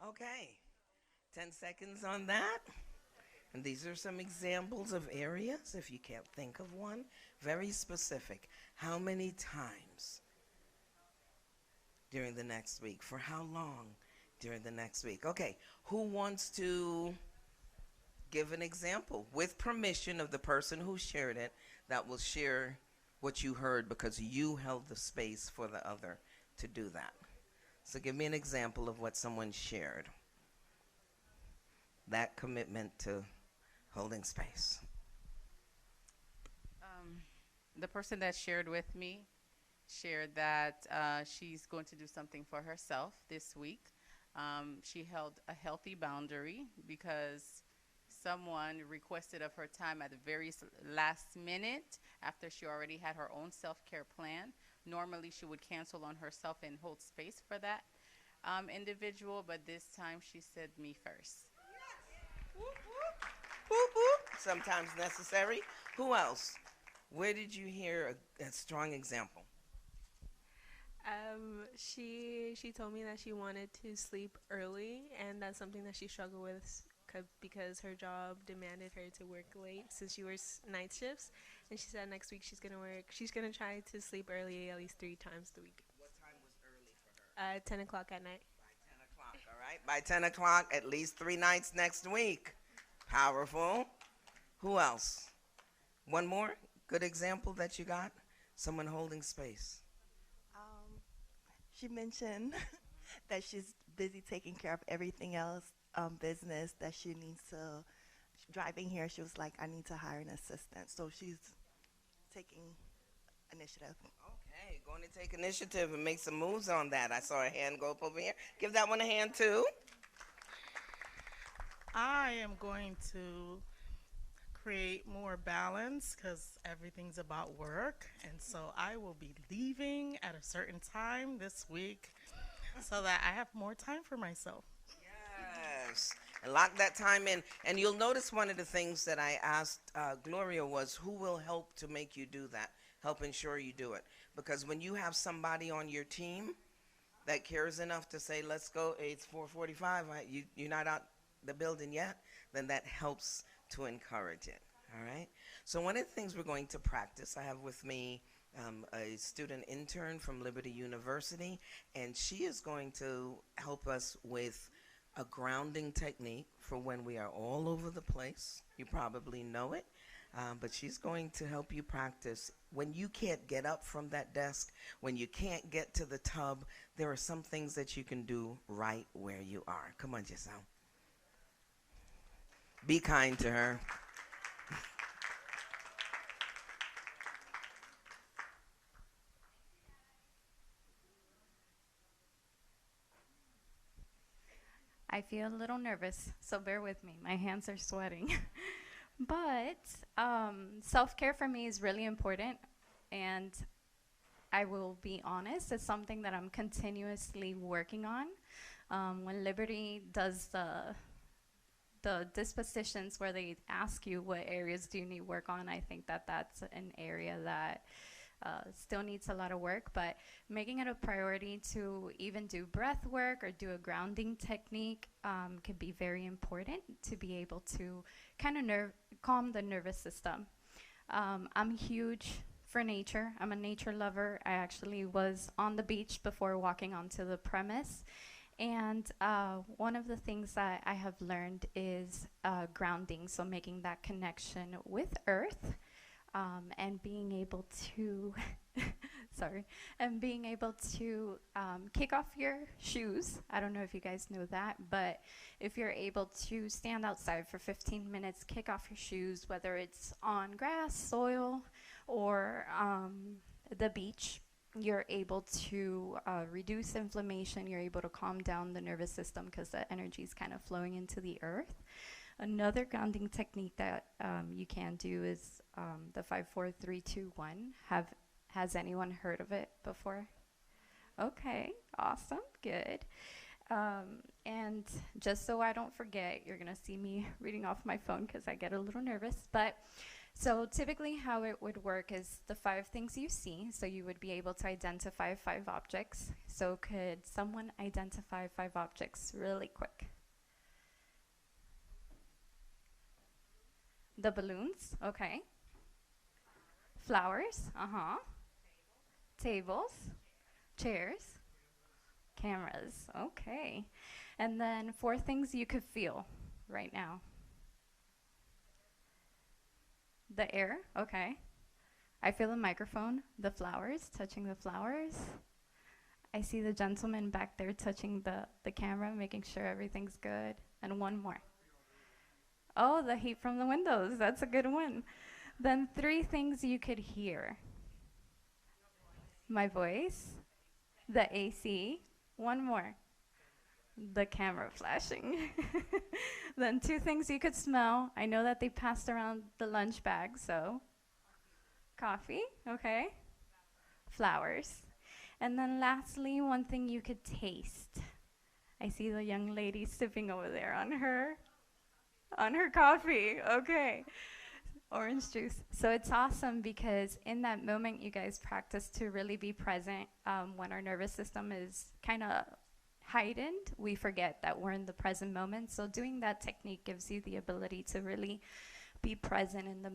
Okay, 10 seconds on that. And these are some examples of areas, if you can't think of one, very specific. How many times during the next week? For how long during the next week? Okay, who wants to give an example with permission of the person who shared it that will share what you heard because you held the space for the other to do that? So give me an example of what someone shared. That commitment to holding space. Um, the person that shared with me shared that she's going to do something for herself this week. She held a healthy boundary because someone requested of her time at the very last minute after she already had her own self care plan. Normally, she would cancel on herself and hold space for that individual, but this time she said me first. Whoop, whoop. Whoop, whoop. Sometimes necessary. Who else? Where did you hear a strong example? She told me that she wanted to sleep early, and that's something that she struggled with because her job demanded her to work late since she works night shifts. And she said next week she's gonna try to sleep early at least 3 times a week. What time was early for her? 10 o'clock at night. By 10 o'clock, all right? By 10 o'clock, at least 3 nights next week. Powerful. Who else? One more good example that you got? Someone holding space. Um, she mentioned that she's busy taking care of everything else, business that she needs to. Driving here, she was like, I need to hire an assistant. So she's taking initiative. Okay, going to take initiative and make some moves on that. I saw a hand go up over here. Give that one a hand too. I am going to create more balance because everything's about work. And so I will be leaving at a certain time this week so that I have more time for myself. Yes. And lock that time in. And you'll notice one of the things that I asked Gloria was who will help to make you do that? Help ensure you do it. Because when you have somebody on your team that cares enough to say, let's go, it's 4:45, you're not out the building yet, then that helps to encourage it. All right? So one of the things we're going to practice, I have with me a student intern from Liberty University, and she is going to help us with a grounding technique for when we are all over the place. You probably know it, but she's going to help you practice when you can't get up from that desk, when you can't get to the tub. There are some things that you can do right where you are. Come on, Giselle. Be kind to her. I feel a little nervous, so bear with me. My hands are sweating. But self care for me is really important, and I will be honest, it's something that I'm continuously working on. When Liberty does the dispositions where they ask you what areas do you need work on, I think that that's an area that still needs a lot of work, but making it a priority to even do breath work or do a grounding technique can be very important to be able to kind of calm the nervous system. I'm huge for nature. I'm a nature lover. I actually was on the beach before walking onto the premise. And one of the things that I have learned is grounding, so making that connection with Earth and being able to, sorry, and being able to kick off your shoes. I don't know if you guys know that, but if you're able to stand outside for 15 minutes, kick off your shoes, whether it's on grass, soil, or the beach, you're able to reduce inflammation. You're able to calm down the nervous system because the energy is kind of flowing into the earth. Another grounding technique that you can do is the 5 4 3 2 1. Has anyone heard of it before? Okay, awesome, good. And just so I don't forget, you're gonna see me reading off my phone because I get a little nervous. But So typically how it would work is the 5 things you see. So you would be able to identify 5 objects. So could someone identify 5 objects really quick? The balloons, okay. Flowers, uh-huh. Tables, chairs, cameras, okay. And then 4 things you could feel right now. The air, okay. I feel the microphone, the flowers, touching the flowers. I see the gentleman back there touching the camera, making sure everything's good. And one more. Oh, the heat from the windows, that's a good one. Then 3 things you could hear. My voice, the AC, one more. The camera flashing. Then 2 things you could smell. I know that they passed around the lunch bag, so coffee, okay. Flowers. And then lastly, 1 thing you could taste. I see the young lady sipping over there on her coffee, okay. Orange juice. So it's awesome because in that moment you guys practice to really be present. When our nervous system is kind of heightened, we forget that we're in the present moment. So doing that technique gives you the ability to really be present in the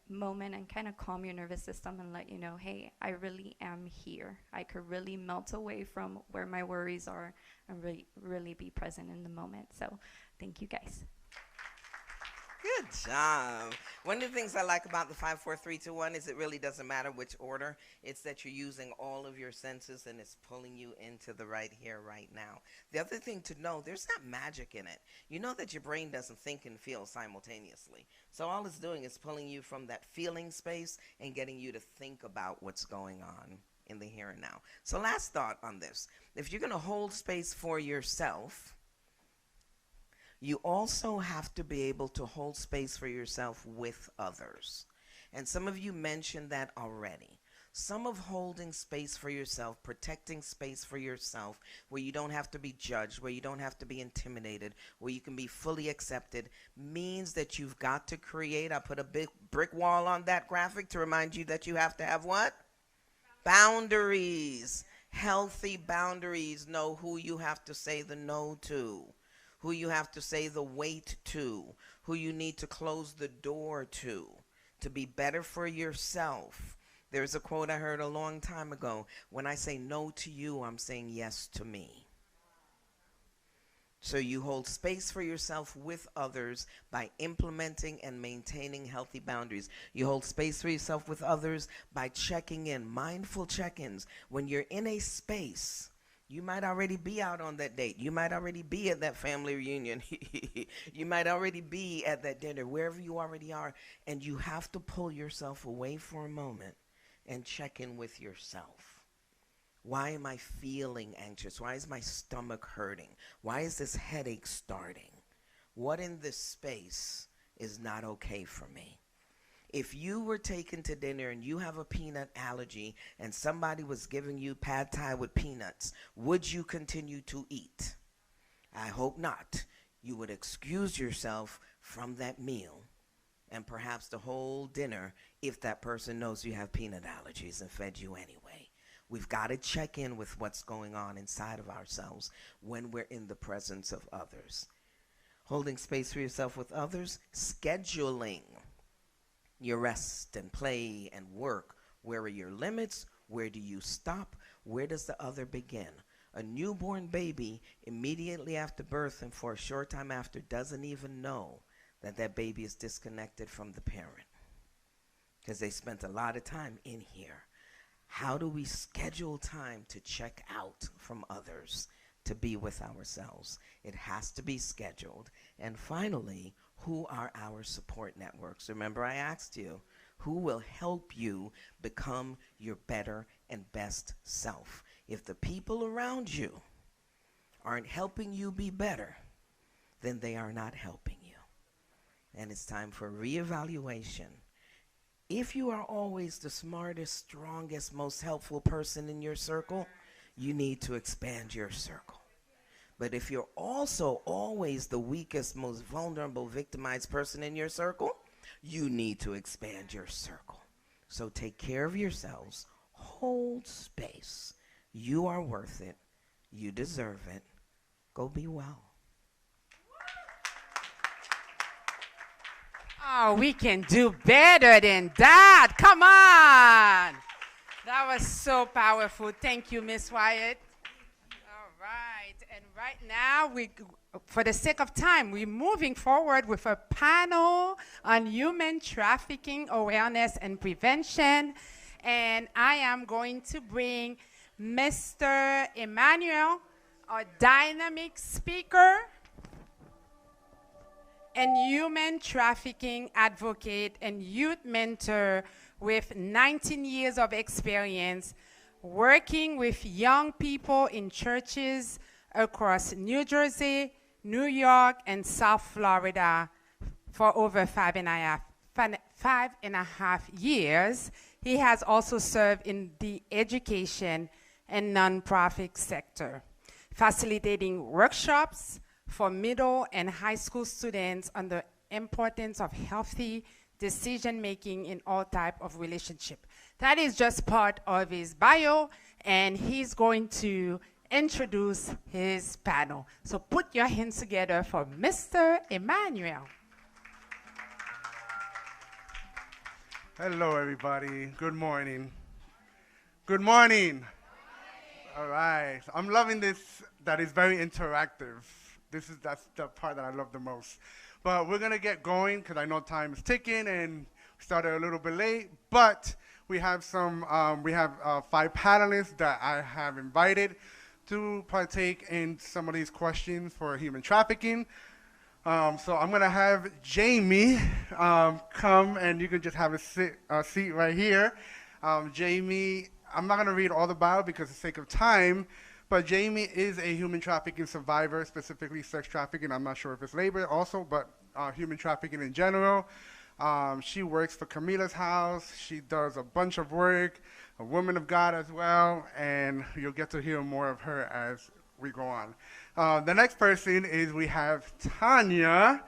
moment and kind of calm your nervous system and let you know, hey, I really am here. I could really melt away from where my worries are and really be present in the moment. So thank you guys. Good job. One of the things I like about the 5, 4, 3, 2, 1 is it really doesn't matter which order. It's that you're using all of your senses and it's pulling you into the right here, right now. The other thing to know, there's not magic in it. You know that your brain doesn't think and feel simultaneously. So all it's doing is pulling you from that feeling space and getting you to think about what's going on in the here and now. So last thought on this. If you're going to hold space for yourself, you also have to be able to hold space for yourself with others. And some of you mentioned that already. Some of holding space for yourself, protecting space for yourself, where you don't have to be judged, where you don't have to be intimidated, where you can be fully accepted, means that you've got to create, I put a big brick wall on that graphic to remind you that you have to have what? Boundaries. Healthy boundaries. Know who you have to say the no to, who you have to say the wait to, who you need to close the door to be better for yourself. There's a quote I heard a long time ago. When I say no to you, I'm saying yes to me. So you hold space for yourself with others by implementing and maintaining healthy boundaries. You hold space for yourself with others by checking in, mindful check-ins. When you're in a space, you might already be out on that date. You might already be at that family reunion. You might already be at that dinner, wherever you already are. And you have to pull yourself away for a moment and check in with yourself. Why am I feeling anxious? Why is my stomach hurting? Why is this headache starting? What in this space is not okay for me? If you were taken to dinner and you have a peanut allergy and somebody was giving you pad thai with peanuts, would you continue to eat? I hope not. You would excuse yourself from that meal and perhaps the whole dinner if that person knows you have peanut allergies and fed you anyway. We've got to check in with what's going on inside of ourselves when we're in the presence of others. Holding space for yourself with others, scheduling your rest and play and work. Where are your limits? Where do you stop? Where does the other begin? A newborn baby immediately after birth and for a short time after doesn't even know that that baby is disconnected from the parent because they spent a lot of time in here. How do we schedule time to check out from others, to be with ourselves? It has to be scheduled. And finally, who are our support networks? Remember, I asked you, who will help you become your better and best self? If the people around you aren't helping you be better, then they are not helping you. And it's time for reevaluation. If you are always the smartest, strongest, most helpful person in your circle, you need to expand your circle. But if you're also always the weakest, most vulnerable, victimized person in your circle, you need to expand your circle. So take care of yourselves. Hold space. You are worth it. You deserve it. Go be well. Oh, we can do better than that. Come on. That was so powerful. Thank you, Miss Wyatt. All right. And right now, for the sake of time, we're moving forward with a panel on human trafficking awareness and prevention. And I am going to bring Mr. Emmanuel, a dynamic speaker and human trafficking advocate and youth mentor with 19 years of experience working with young people in churches across New Jersey, New York, and South Florida for over 5.5 years. He has also served in the education and nonprofit sector, facilitating workshops for middle and high school students on the importance of healthy decision-making in all type of relationship. That is just part of his bio, and he's going to introduce his panel. So put your hands together for Mr. Emmanuel. Hello, everybody. Good morning. Good morning. All right. I'm loving this, that is very interactive. That's the part that I love the most. But we're going to get going because I know time is ticking and we started a little bit late. But we have 5 panelists that I have invited to partake in some of these questions for human trafficking. So I'm going to have Jamie come, and you can just have a seat right here. Jamie, I'm not going to read all the bio because for the sake of time, but Jamie is a human trafficking survivor, specifically sex trafficking. I'm not sure if it's labor also, but human trafficking in general. She works for Camila's House. She does a bunch of work, a woman of God as well, and you'll get to hear more of her as we go on. The next person is we have Tanya.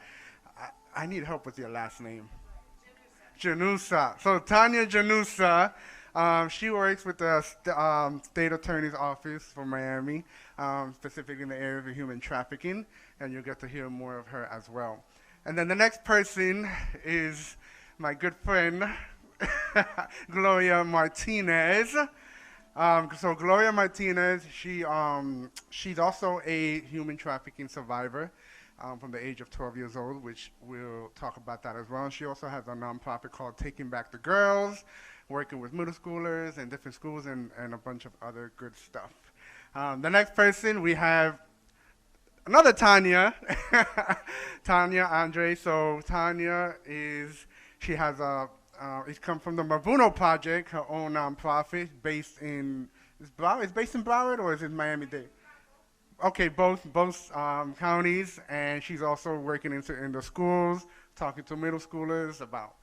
I need help with your last name. Janusa. So Tanya Janusa. She works with the state attorney's office for Miami, specifically in the area of human trafficking, and you'll get to hear more of her as well. And then the next person is my good friend, Gloria Martinez. So Gloria Martinez, she's also a human trafficking survivor from the age of 12 years old, which we'll talk about that as well. She also has a nonprofit called Taking Back the Girls, working with middle schoolers and different schools and a bunch of other good stuff. The next person, we have another Tanya, Tanya Andre. So Tanya it's come from the Mavuno Project, her own nonprofit based in, it's based in Broward or is it Miami-Dade? Okay, both counties, and she's also working in the schools, talking to middle schoolers about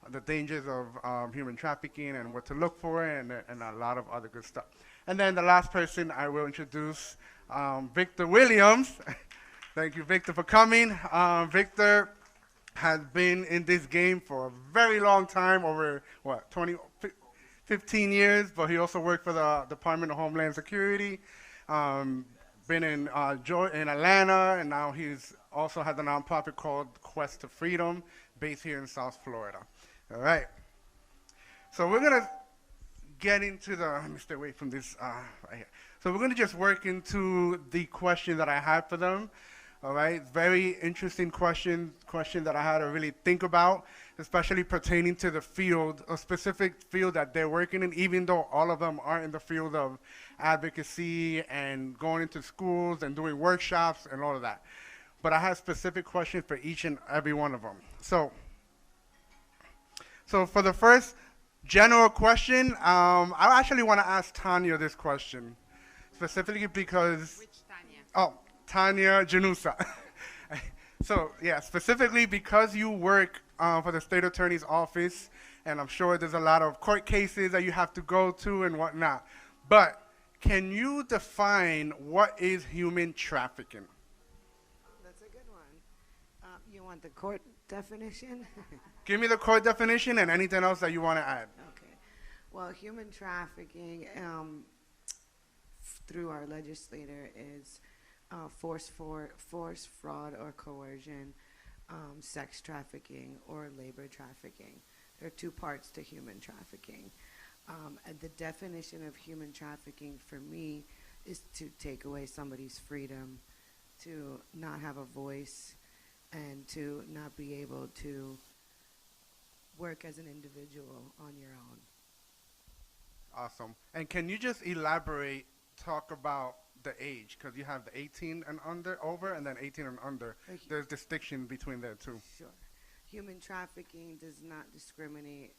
the dangers of human trafficking and what to look for and a lot of other good stuff. And then the last person I will introduce, Victor Williams. Thank you, Victor, for coming. Victor has been in this game for a very long time, over 15 years, but he also worked for the Department of Homeland Security, been in Atlanta, and now he's also has a nonprofit called Quest to Freedom, based here in South Florida. All right. So we're going to get into let me stay away from this right here. So we're going to just work into the question that I had for them. All right. Very interesting question that I had to really think about, especially pertaining to the field, a specific field that they're working in, even though all of them are in the field of advocacy and going into schools and doing workshops and all of that. But I have specific questions for each and every one of them. So for the first general question, I actually want to ask Tanya this question, specifically because... Which Tanya? Oh, Tanya Janusa. So, yeah, specifically because you work for the state attorney's office, and I'm sure there's a lot of court cases that you have to go to and whatnot. But can you define what is human trafficking? That's a good one. You want the court definition? Give me the court definition and anything else that you want to add. Okay. Well, human trafficking through our legislator is force, fraud, or coercion, sex trafficking, or labor trafficking. There are two parts to human trafficking. And the definition of human trafficking for me is to take away somebody's freedom, to not have a voice, and to not be able to work as an individual on your own. Awesome. And can you just elaborate, talk about the age? Because you have the 18 and under, over, and then 18 and under. There's distinction between there too. Sure. Human trafficking does not discriminate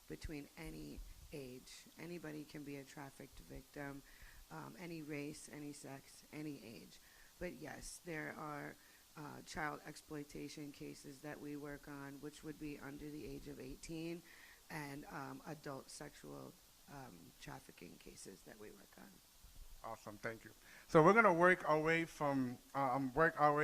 between any age. Anybody can be a trafficked victim, any race, any sex, any age. But yes, there are child exploitation cases that we work on, which would be under the age of 18, and adult sexual trafficking cases that we work on. Awesome, thank you. So we're gonna work our way from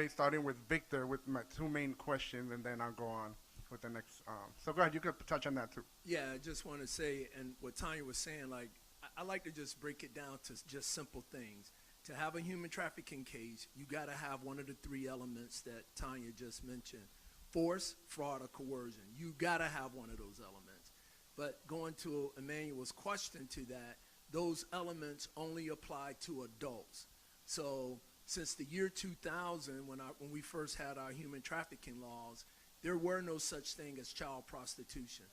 starting with Victor with my two main questions, and then I'll go on with the next. So go ahead, you could touch on that too. Yeah, I just want to say, and what Tanya was saying, like I like to just break it down to just simple things. To have a human trafficking case, you got to have one of the three elements that Tanya just mentioned: force, fraud, or coercion. You got to have one of those elements. But going to Emmanuel's question to that, those elements only apply to adults. So since the year 2000, when we first had our human trafficking laws, there were no such thing as child prostitution.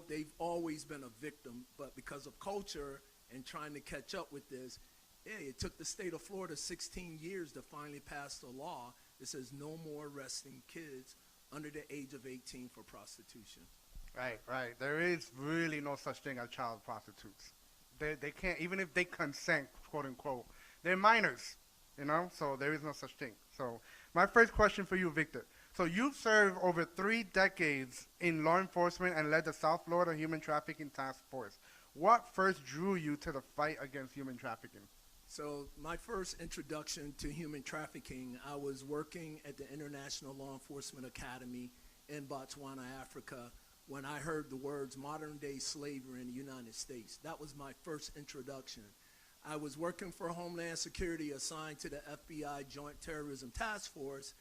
They've always been a victim, but because of culture and trying to catch up with this, it took the state of Florida 16 years to finally pass a law that says no more arresting kids under the age of 18 for prostitution. Right. There is really no such thing as child prostitutes. They can't, even if they consent, quote unquote, they're minors, so there is no such thing. So my first question for you, Victor. So you've served over 3 decades in law enforcement and led the South Florida Human Trafficking Task Force. What first drew you to the fight against human trafficking? So my first introduction to human trafficking, I was working at the International Law Enforcement Academy in Botswana, Africa, when I heard the words modern-day slavery in the United States. That was my first introduction. I was working for Homeland Security, assigned to the FBI Joint Terrorism Task Force,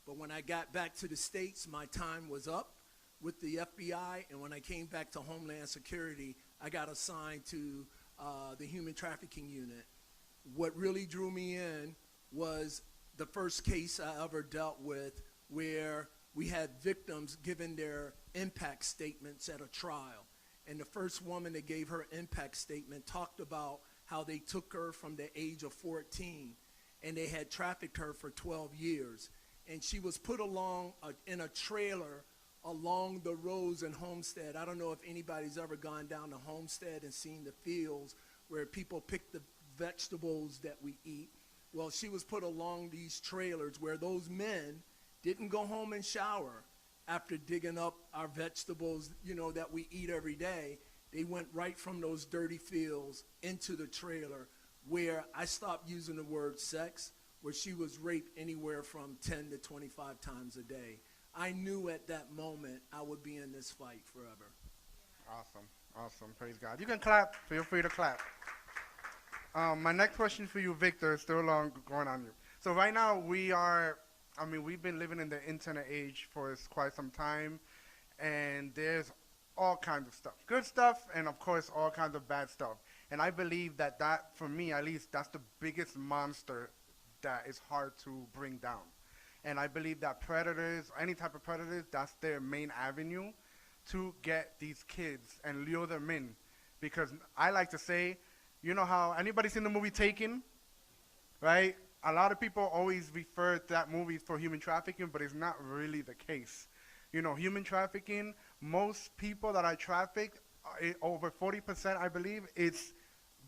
but when I got back to the States, my time was up with the FBI, and when I came back to Homeland Security, I got assigned to the Human Trafficking Unit. What really drew me in was the first case I ever dealt with where we had victims giving their impact statements at a trial. And the first woman that gave her impact statement talked about how they took her from the age of 14 and they had trafficked her for 12 years. And she was put along in a trailer along the roads in Homestead. I don't know if anybody's ever gone down to Homestead and seen the fields where people pick the vegetables that we eat. Well, she was put along these trailers where those men didn't go home and shower after digging up our vegetables, that we eat every day. They went right from those dirty fields into the trailer where I stopped using the word sex, where she was raped anywhere from 10 to 25 times a day. I knew at that moment I would be in this fight forever. Awesome. Praise God. You can clap. Feel free to clap. My next question for you, Victor, is still going on you. So right now we've been living in the internet age for quite some time, and there's all kinds of stuff. Good stuff, and of course, all kinds of bad stuff. And I believe that for me at least, that's the biggest monster that is hard to bring down. And I believe that predators, any type of predators, that's their main avenue to get these kids and lure them in. Because I like to say, how, anybody seen the movie Taken? Right? A lot of people always refer to that movie for human trafficking, but it's not really the case. Human trafficking, most people that I traffic, over 40%, I believe, it's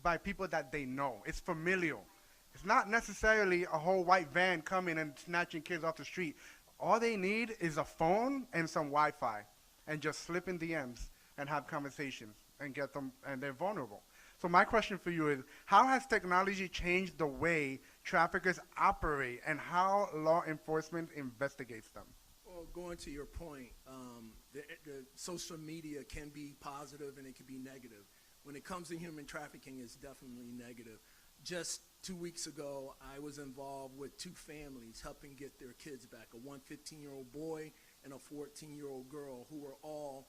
by people that they know. It's familial. It's not necessarily a whole white van coming and snatching kids off the street. All they need is a phone and some Wi-Fi and just slip in DMs and have conversations and get them, and they're vulnerable. So my question for you is, how has technology changed the way traffickers operate and how law enforcement investigates them? Well, going to your point, the social media can be positive and it can be negative. When it comes to human trafficking, it's definitely negative. Just 2 weeks ago, I was involved with two families helping get their kids back, a 15-year-old boy and a 14-year-old girl who were all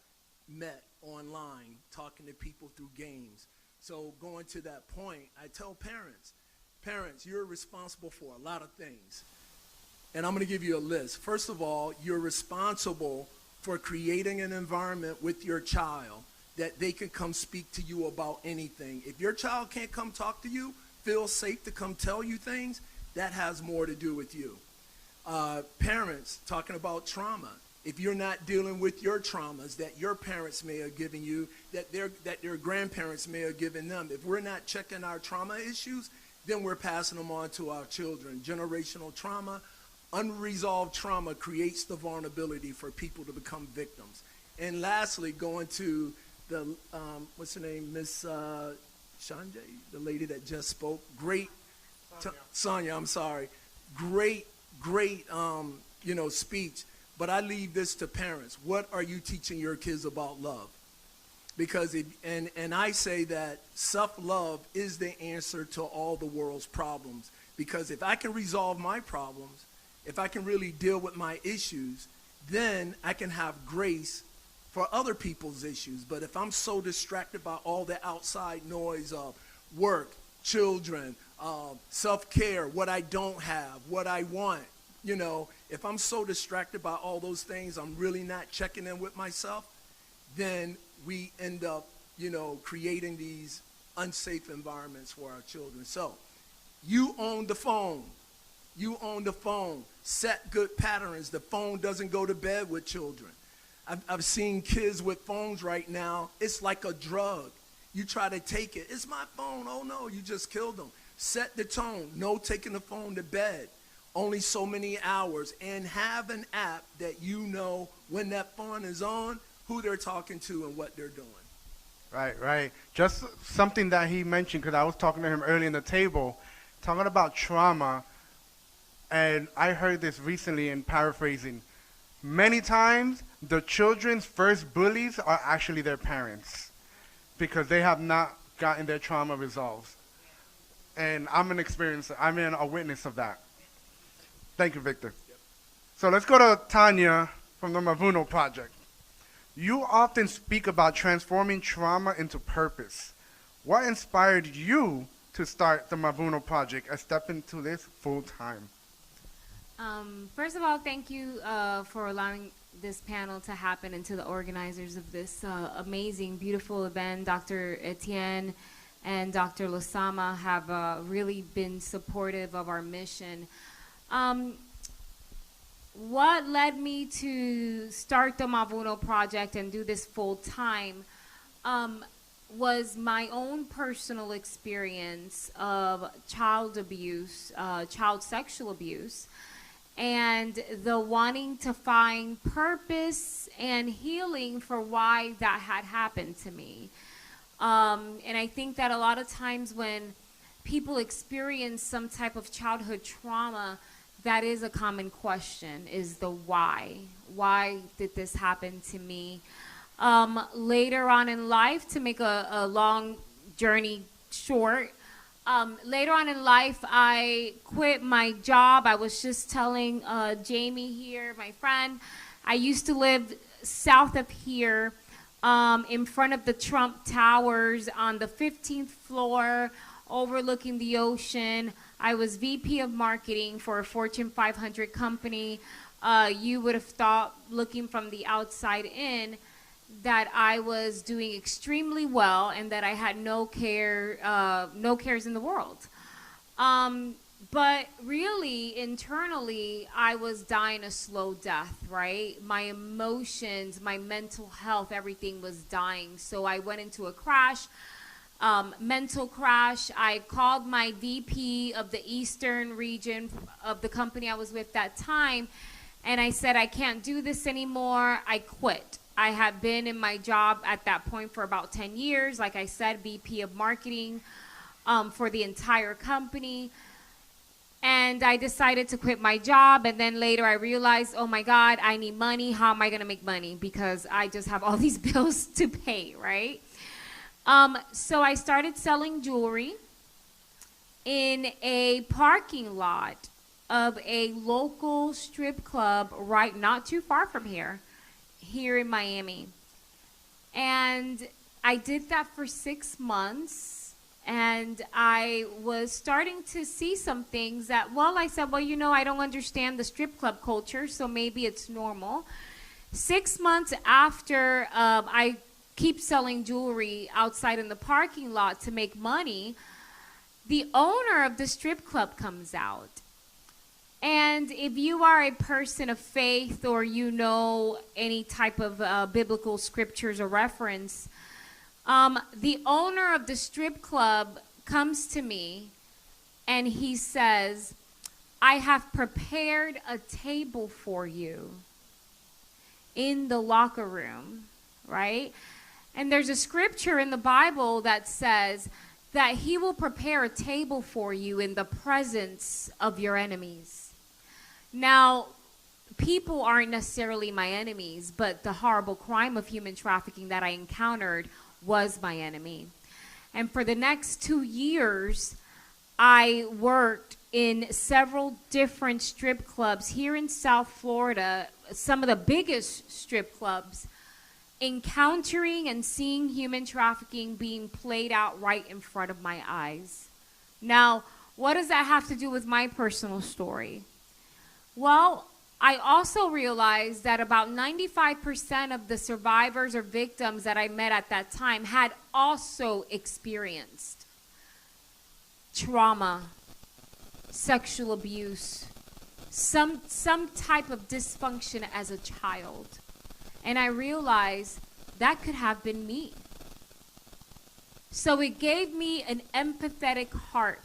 met online, talking to people through games. So going to that point, I tell parents, you're responsible for a lot of things. And I'm going to give you a list. First of all, you're responsible for creating an environment with your child that they can come speak to you about anything. If your child can't come talk to you, feel safe to come tell you things, that has more to do with you. Parents, talking about trauma. If you're not dealing with your traumas that your parents may have given you, that their grandparents may have given them, if we're not checking our trauma issues, then we're passing them on to our children. Generational trauma, unresolved trauma creates the vulnerability for people to become victims. And lastly, going to the, what's her name, Miss Sanjay, the lady that just spoke, great, Sonia, I'm sorry, great, speech. But I leave this to parents. What are you teaching your kids about love? Because and I say that self-love is the answer to all the world's problems. Because if I can resolve my problems, if I can really deal with my issues, then I can have grace for other people's issues. But if I'm so distracted by all the outside noise of work, children, self-care, what I don't have, what I want, if I'm so distracted by all those things, I'm really not checking in with myself, then we end up, creating these unsafe environments for our children. So you own the phone. You own the phone. Set good patterns. The phone doesn't go to bed with children. I've seen kids with phones right now. It's like a drug. You try to take it. It's my phone. Oh, no, you just killed them. Set the tone. No taking the phone to bed. Only so many hours. And have an app that you know when that phone is on, who they're talking to and what they're doing. Right. Just something that he mentioned, because I was talking to him early in the table, talking about trauma, and I heard this recently in paraphrasing. Many times, the children's first bullies are actually their parents because they have not gotten their trauma resolved. And I'm a witness of that. Thank you, Victor. Yep. So let's go to Tanya from the Mavuno Project. You often speak about transforming trauma into purpose. What inspired you to start the Mavuno Project and step into this full time? First of all, thank you for allowing this panel to happen and to the organizers of this amazing, beautiful event. Dr. Etienne and Dr. Losama have really been supportive of our mission. What led me to start the Mavuno Project and do this full time was my own personal experience of child abuse, child sexual abuse, and the wanting to find purpose and healing for why that had happened to me. And I think that a lot of times when people experience some type of childhood trauma, that is a common question, is the why. Why did this happen to me? Later on in life, to make a long journey short, later on in life, I quit my job. I was just telling Jamie here, my friend, I used to live south of here in front of the Trump Towers on the 15th floor, overlooking the ocean. I was VP of marketing for a Fortune 500 company. You would have thought, looking from the outside in, that I was doing extremely well and that I had no cares in the world. But really, internally, I was dying a slow death, right? My emotions, my mental health, everything was dying. So I went into a crash. Mental crash. I called my VP of the Eastern region of the company I was with that time, and I said, I can't do this anymore. I quit. I had been in my job at that point for about 10 years. Like I said, VP of marketing for the entire company. And I decided to quit my job. And then later I realized, oh my God, I need money. How am I going to make money? Because I just have all these bills to pay, right? So I started selling jewelry in a parking lot of a local strip club right not too far from here in Miami. And I did that for 6 months, and I was starting to see some things that, well, I said, well, you know, I don't understand the strip club culture, so maybe it's normal. 6 months after I keep selling jewelry outside in the parking lot to make money, the owner of the strip club comes out. And if you are a person of faith or you know any type of biblical scriptures or reference, the owner of the strip club comes to me and he says, I have prepared a table for you in the locker room, right? And there's a scripture in the Bible that says that he will prepare a table for you in the presence of your enemies. Now, people aren't necessarily my enemies, but the horrible crime of human trafficking that I encountered was my enemy. And for the next 2 years, I worked in several different strip clubs here in South Florida, some of the biggest strip clubs, encountering and seeing human trafficking being played out right in front of my eyes. Now, what does that have to do with my personal story? Well, I also realized that about 95% of the survivors or victims that I met at that time had also experienced trauma, sexual abuse, some type of dysfunction as a child. And I realized that could have been me. So it gave me an empathetic heart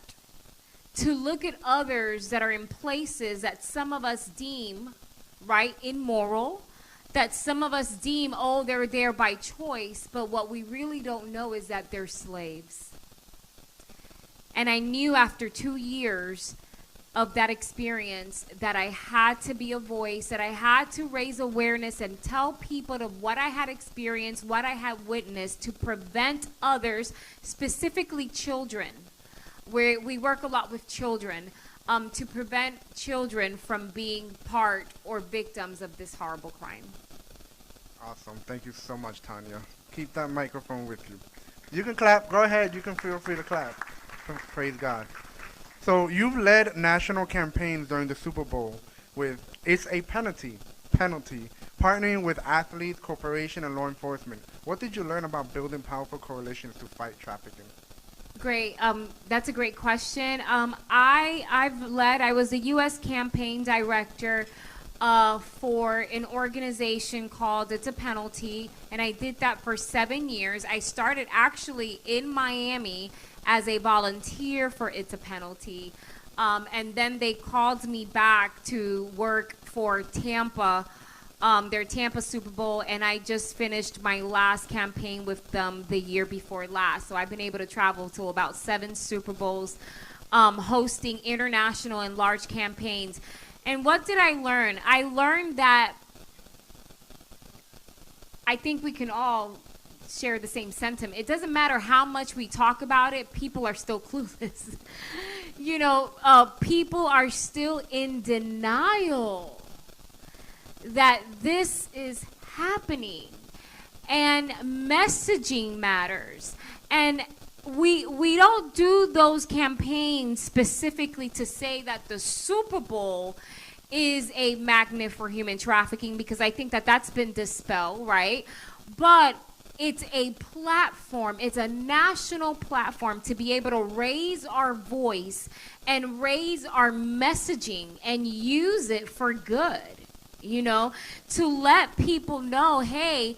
to look at others that are in places that some of us deem, right, immoral, that some of us deem, oh, they're there by choice, but what we really don't know is that they're slaves. And I knew after 2 years of that experience that I had to be a voice, that I had to raise awareness and tell people of what I had experienced, what I had witnessed, to prevent others, specifically children, where we work a lot with children, to prevent children from being part or victims of this horrible crime. Awesome. Thank you so much, Tanya. Keep that microphone with you. You can clap. Go ahead. You can feel free to clap. Praise God. So you've led national campaigns during the Super Bowl with It's a Penalty, partnering with athletes, corporation, and law enforcement. What did you learn about building powerful coalitions to fight trafficking? Great. That's a great question. I was a U.S. campaign director for an organization called It's a Penalty, and I did that for 7 years. I started actually in Miami as a volunteer for It's a Penalty, and then they called me back to work for Tampa, their Tampa Super Bowl, and I just finished my last campaign with them the year before last. So I've been able to travel to about 7 Super Bowls, hosting international and large campaigns. And what did I learn? I learned that I think we can all share the same sentiment. It doesn't matter how much we talk about it, people are still clueless. You know, people are still in denial that this is happening, and messaging matters. And we don't do those campaigns specifically to say that the Super Bowl is a magnet for human trafficking, because I think that that's been dispelled, right? But it's a platform, it's a national platform to be able to raise our voice and raise our messaging and use it for good, you know, to let people know, hey,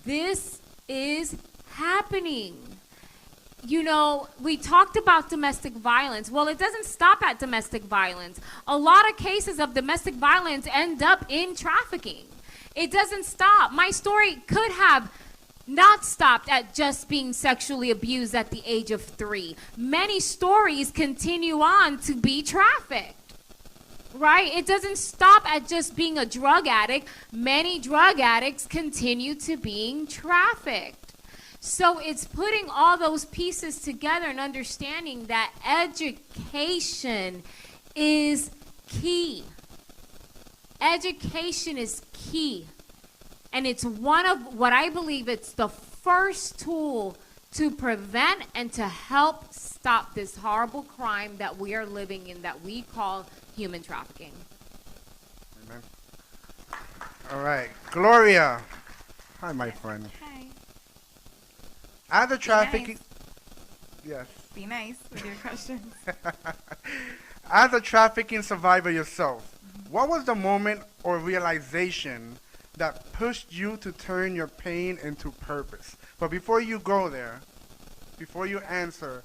this is happening. You know, we talked about domestic violence. Well, it doesn't stop at domestic violence. A lot of cases of domestic violence end up in trafficking. It doesn't stop. My story could have not stopped at just being sexually abused at the age of 3. Many stories continue on to be trafficked. right? It doesn't stop at just being a drug addict. Many drug addicts continue to being trafficked. So it's putting all those pieces together and understanding that education is key. Education is key. And it's one of what I believe it's the first tool to prevent and to help stop this horrible crime that we are living in that we call human trafficking. Amen. All right. Gloria. Hi, my friend. Hi. As a trafficking... Yes. Be nice with your questions. As a trafficking survivor yourself, what was the moment or realization that pushed you to turn your pain into purpose? But before you go there, before you answer,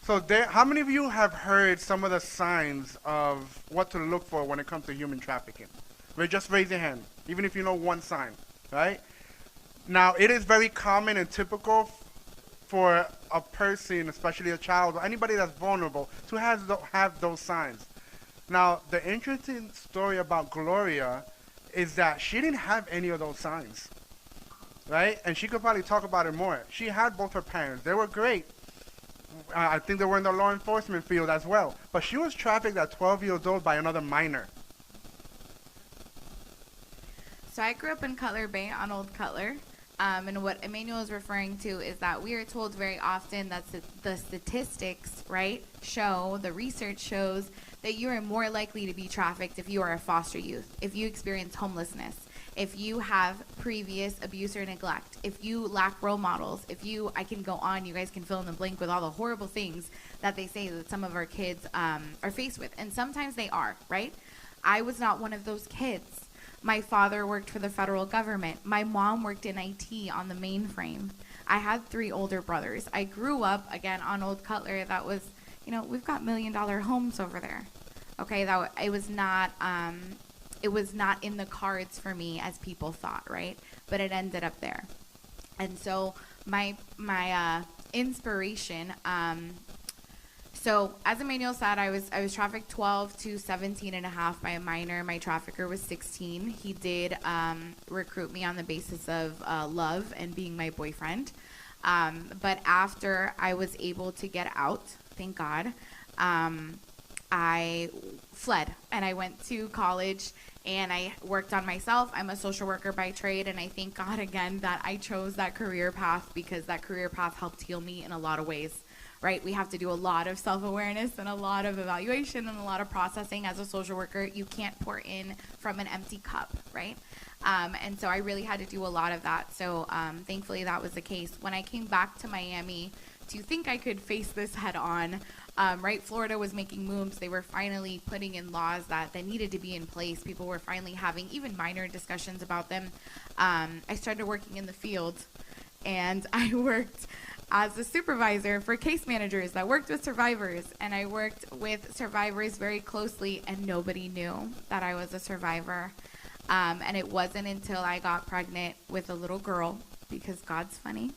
so how many of you have heard some of the signs of what to look for when it comes to human trafficking? Just raise your hand, even if you know one sign, right? Now, it is very common and typical for a person, especially a child or anybody that's vulnerable, to have those signs. Now, the interesting story about Gloria is that she didn't have any of those signs, right? And she could probably talk about it more. She had both her parents. They were great. I think they were in the law enforcement field as well. But she was trafficked at 12 years old by another minor. So I grew up in Cutler Bay on Old Cutler. And what Emmanuel is referring to is that we are told very often that the statistics, right, the research shows that you are more likely to be trafficked if you are a foster youth, if you experience homelessness, if you have previous abuse or neglect, if you lack role models, I can go on, you guys can fill in the blank with all the horrible things that they say that some of our kids are faced with. And sometimes they are, right? I was not one of those kids. My father worked for the federal government. My mom worked in IT on the mainframe. I had 3 older brothers. I grew up, again, on Old Cutler. That was, we've got $1 million homes over there. Okay, it was not in the cards for me as people thought, right? But it ended up there. And so my inspiration, so as Emmanuel said, I was trafficked 12 to 17 and a half by a minor. My trafficker was 16. He did recruit me on the basis of love and being my boyfriend. But after I was able to get out, thank God, I fled and I went to college and I worked on myself. I'm a social worker by trade, and I thank God again that I chose that career path because that career path helped heal me in a lot of ways. Right? We have to do a lot of self-awareness and a lot of evaluation and a lot of processing as a social worker. You can't pour in from an empty cup, right? And so I really had to do a lot of that. So thankfully that was the case. When I came back to Miami to think I could face this head on, right? Florida was making moves. They were finally putting in laws that needed to be in place. People were finally having even minor discussions about them. I started working in the field, and I worked as a supervisor for case managers that worked with survivors, and I worked with survivors very closely, and nobody knew that I was a survivor. And it wasn't until I got pregnant with a little girl, because God's funny,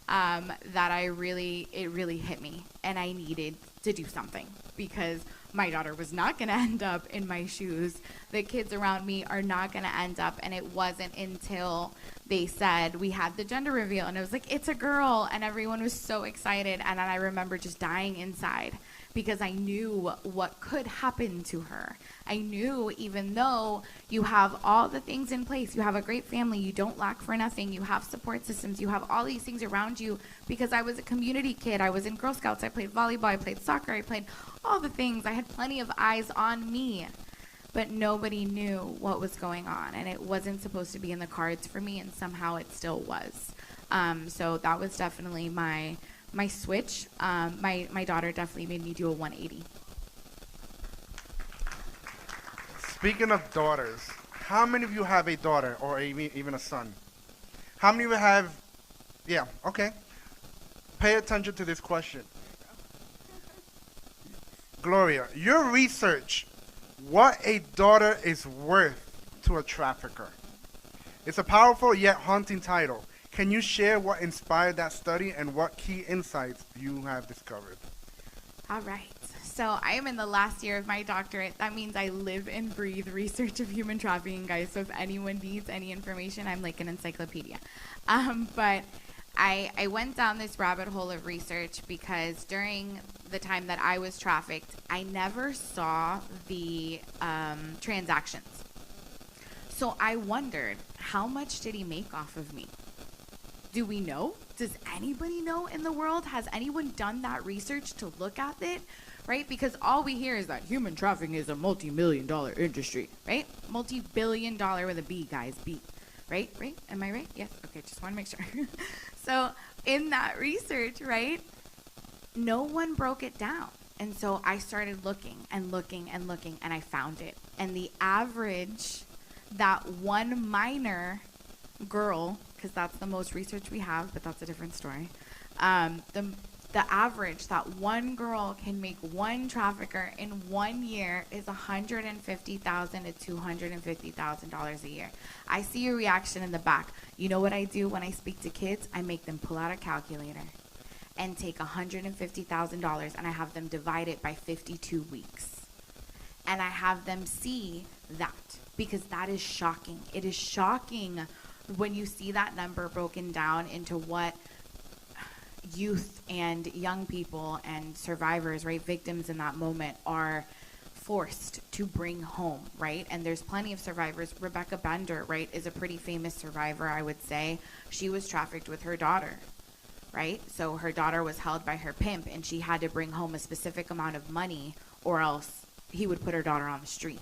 that it really hit me, and I needed to do something because my daughter was not going to end up in my shoes. The kids around me are not going to end up, and it wasn't until they said we had the gender reveal, and it was like, it's a girl, and everyone was so excited, and I remember just dying inside because I knew what could happen to her. I knew even though you have all the things in place, you have a great family, you don't lack for nothing, you have support systems, you have all these things around you, because I was a community kid, I was in Girl Scouts, I played volleyball, I played soccer, I played all the things, I had plenty of eyes on me. But nobody knew what was going on, and it wasn't supposed to be in the cards for me, and somehow it still was. So that was definitely my switch. My daughter definitely made me do a 180. Speaking of daughters, how many of you have a daughter or even a son? How many of you have, yeah, okay. Pay attention to this question. Gloria, your research, what a daughter is worth to a trafficker. It's a powerful yet haunting title. Can you share what inspired that study and what key insights you have discovered? All right. So I am in the last year of my doctorate. That means I live and breathe research of human trafficking, guys. So if anyone needs any information, I'm like an encyclopedia. But I went down this rabbit hole of research because during the time that I was trafficked, I never saw the transactions. So I wondered, how much did he make off of me? Do we know? Does anybody know in the world? Has anyone done that research to look at it? Right? Because all we hear is that human trafficking is a multi-million-dollar industry, right? Multi-billion-dollar with a B, guys, B. Right? Right? Am I right? Yes? Okay, just want to make sure. So in that research, right, no one broke it down. And so I started looking and looking and looking, and I found it. And the average that one minor girl, because that's the most research we have, but that's a different story, the average that one girl can make one trafficker in 1 year is $150,000 to $250,000 a year. I see your reaction in the back. You know what I do when I speak to kids? I make them pull out a calculator and take $150,000 and I have them divide it by 52 weeks. And I have them see that, because that is shocking. It is shocking when you see that number broken down into what youth and young people and survivors, right, victims in that moment are forced to bring home, right? And there's plenty of survivors. Rebecca Bender, right, is a pretty famous survivor, I would say. She was trafficked with her daughter, right? So her daughter was held by her pimp, and she had to bring home a specific amount of money, or else he would put her daughter on the street.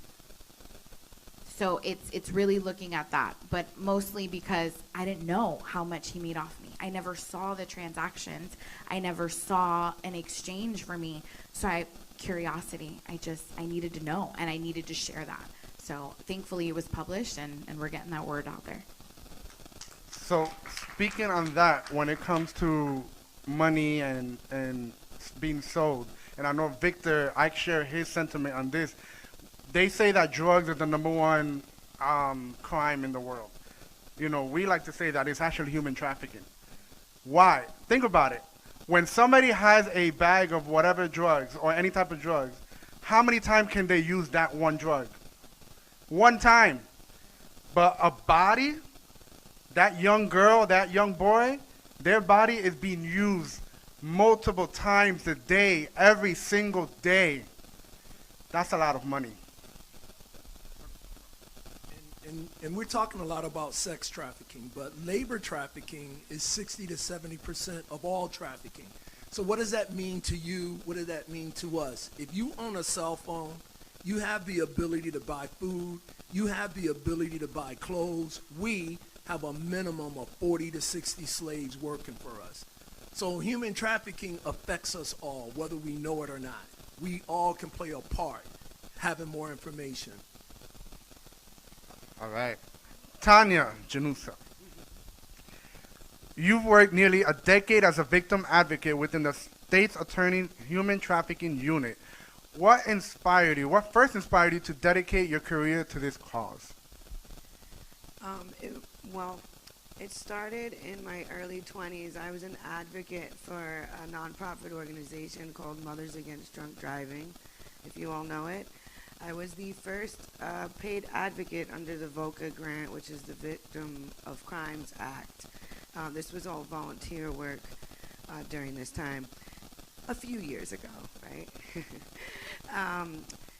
So it's really looking at that, but mostly because I didn't know how much he made off me. I never saw the transactions. I never saw an exchange for me. So curiosity, I needed to know, and I needed to share that. So thankfully it was published, and we're getting that word out there. So speaking on that, when it comes to money and being sold, and I know Victor, I share his sentiment on this. They say that drugs are the number one crime in the world. You know, we like to say that it's actually human trafficking. Why? Think about it. When somebody has a bag of whatever drugs or any type of drugs, how many times can they use that one drug? One time. But a body, that young girl, that young boy, their body is being used multiple times a day, every single day. That's a lot of money. And we're talking a lot about sex trafficking, but labor trafficking is 60 to 70% of all trafficking. So what does that mean to you? What does that mean to us? If you own a cell phone, you have the ability to buy food, you have the ability to buy clothes. We have a minimum of 40 to 60 slaves working for us. So human trafficking affects us all, whether we know it or not. We all can play a part, having more information. All right. Tanya Janusa, you've worked nearly a decade as a victim advocate within the state's attorney human trafficking unit. What first inspired you to dedicate your career to this cause? It started in my early 20s. I was an advocate for a nonprofit organization called Mothers Against Drunk Driving, if you all know it. I was the first paid advocate under the VOCA grant, which is the Victim of Crimes Act. This was all volunteer work during this time, a few years ago, right?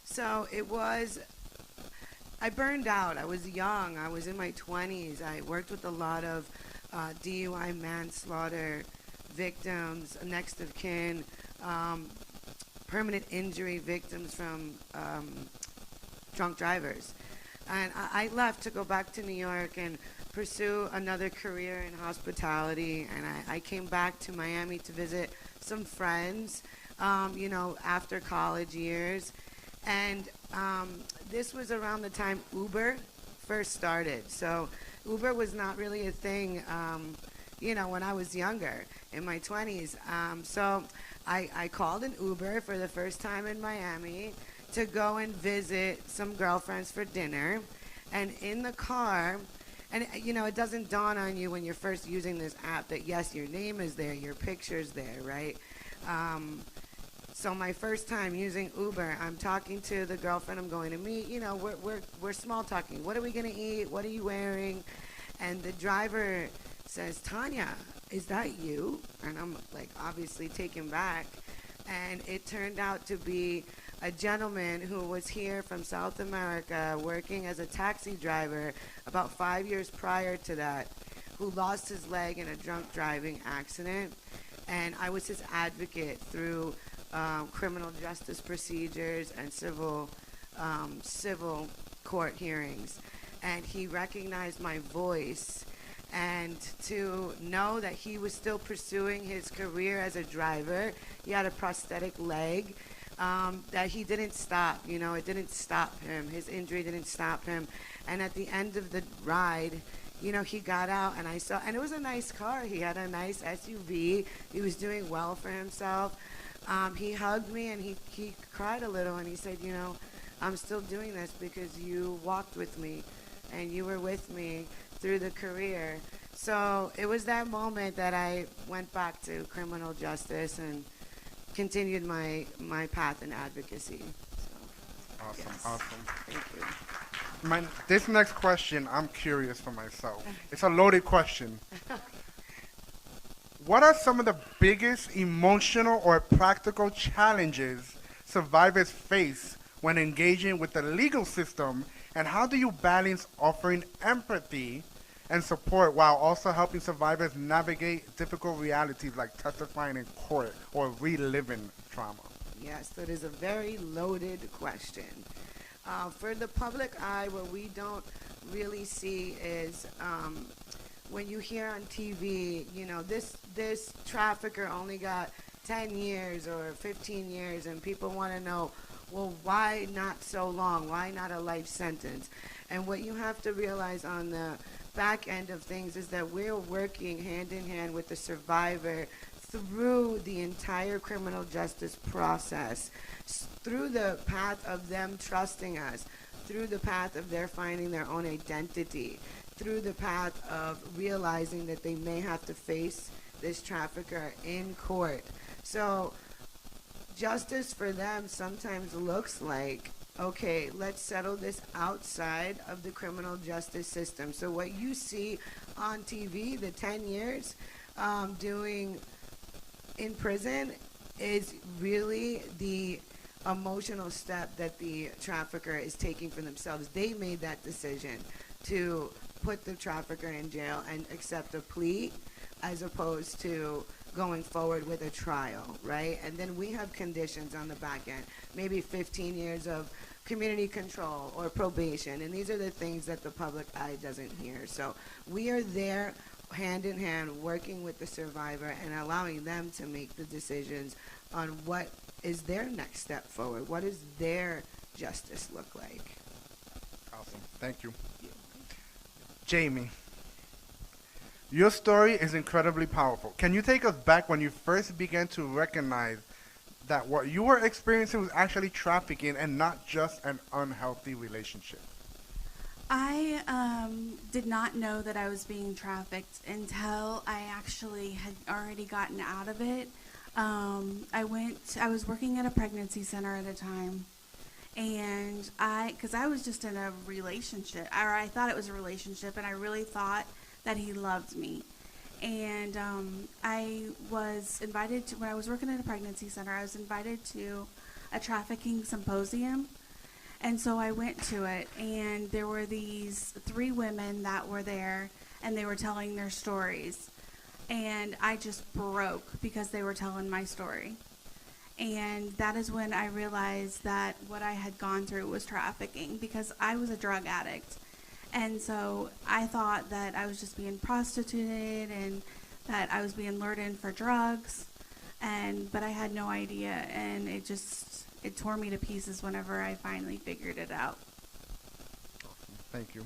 So it was, I burned out. I was young. I was in my 20s. I worked with a lot of DUI manslaughter victims, next of kin, permanent injury victims from drunk drivers. And I left to go back to New York and pursue another career in hospitality. And I came back to Miami to visit some friends, after college years. And this was around the time Uber first started. So Uber was not really a thing, when I was younger, in my 20s. So I called an Uber for the first time in Miami to go and visit some girlfriends for dinner. And in the car, and it doesn't dawn on you when you're first using this app that yes, your name is there, your picture's there, right? So my first time using Uber, I'm talking to the girlfriend I'm going to meet. You know, we're small talking. What are we gonna eat? What are you wearing? And the driver says, Tanya, is that you? And I'm like obviously taken back. And it turned out to be a gentleman who was here from South America working as a taxi driver about 5 years prior to that, who lost his leg in a drunk driving accident. And I was his advocate through criminal justice procedures and civil court hearings. And he recognized my voice. And to know that he was still pursuing his career as a driver, he had a prosthetic leg, that he didn't stop. You know, it didn't stop him. His injury didn't stop him. And at the end of the ride, you know, he got out and I saw, and it was a nice car. He had a nice SUV. He was doing well for himself. He hugged me and he cried a little and he said, you know, I'm still doing this because you walked with me and you were with me through the career. So it was that moment that I went back to criminal justice and continued my path in advocacy. So, Awesome, yes. awesome. Thank you. This next question, I'm curious for myself. It's a loaded question. What are some of the biggest emotional or practical challenges survivors face when engaging with the legal system, and how do you balance offering empathy and support while also helping survivors navigate difficult realities like testifying in court or reliving trauma? Yes, that is a very loaded question. For the public eye, what we don't really see is when you hear on TV, you know, this trafficker only got 10 years or 15 years, and people want to know, well, why not so long? Why not a life sentence? And what you have to realize on the back end of things is that we're working hand in hand with the survivor through the entire criminal justice process, through the path of them trusting us, through the path of their finding their own identity, through the path of realizing that they may have to face this trafficker in court. So justice for them sometimes looks like, okay, let's settle this outside of the criminal justice system. So what you see on TV, the 10 years doing in prison, is really the emotional step that the trafficker is taking for themselves. They made that decision to put the trafficker in jail and accept a plea as opposed to going forward with a trial, right? And then we have conditions on the back end, maybe 15 years of community control or probation, and these are the things that the public eye doesn't hear. So we are there hand in hand working with the survivor and allowing them to make the decisions on what is their next step forward. What does their justice look like? Awesome. Thank you. Jamie, your story is incredibly powerful. Can you take us back when you first began to recognize that what you were experiencing was actually trafficking and not just an unhealthy relationship? I did not know that I was being trafficked until I actually had already gotten out of it. I was working at a pregnancy center at a time, and because I was just in a relationship, or I thought it was a relationship, and I really thought that he loved me. And I was invited to, when I was working at a pregnancy center, I was invited to a trafficking symposium. And so I went to it, and there were these 3 women that were there, and they were telling their stories. And I just broke because they were telling my story. And that is when I realized that what I had gone through was trafficking, because I was a drug addict. And so I thought that I was just being prostituted and that I was being lured in for drugs. But I had no idea, and it tore me to pieces whenever I finally figured it out. Thank you.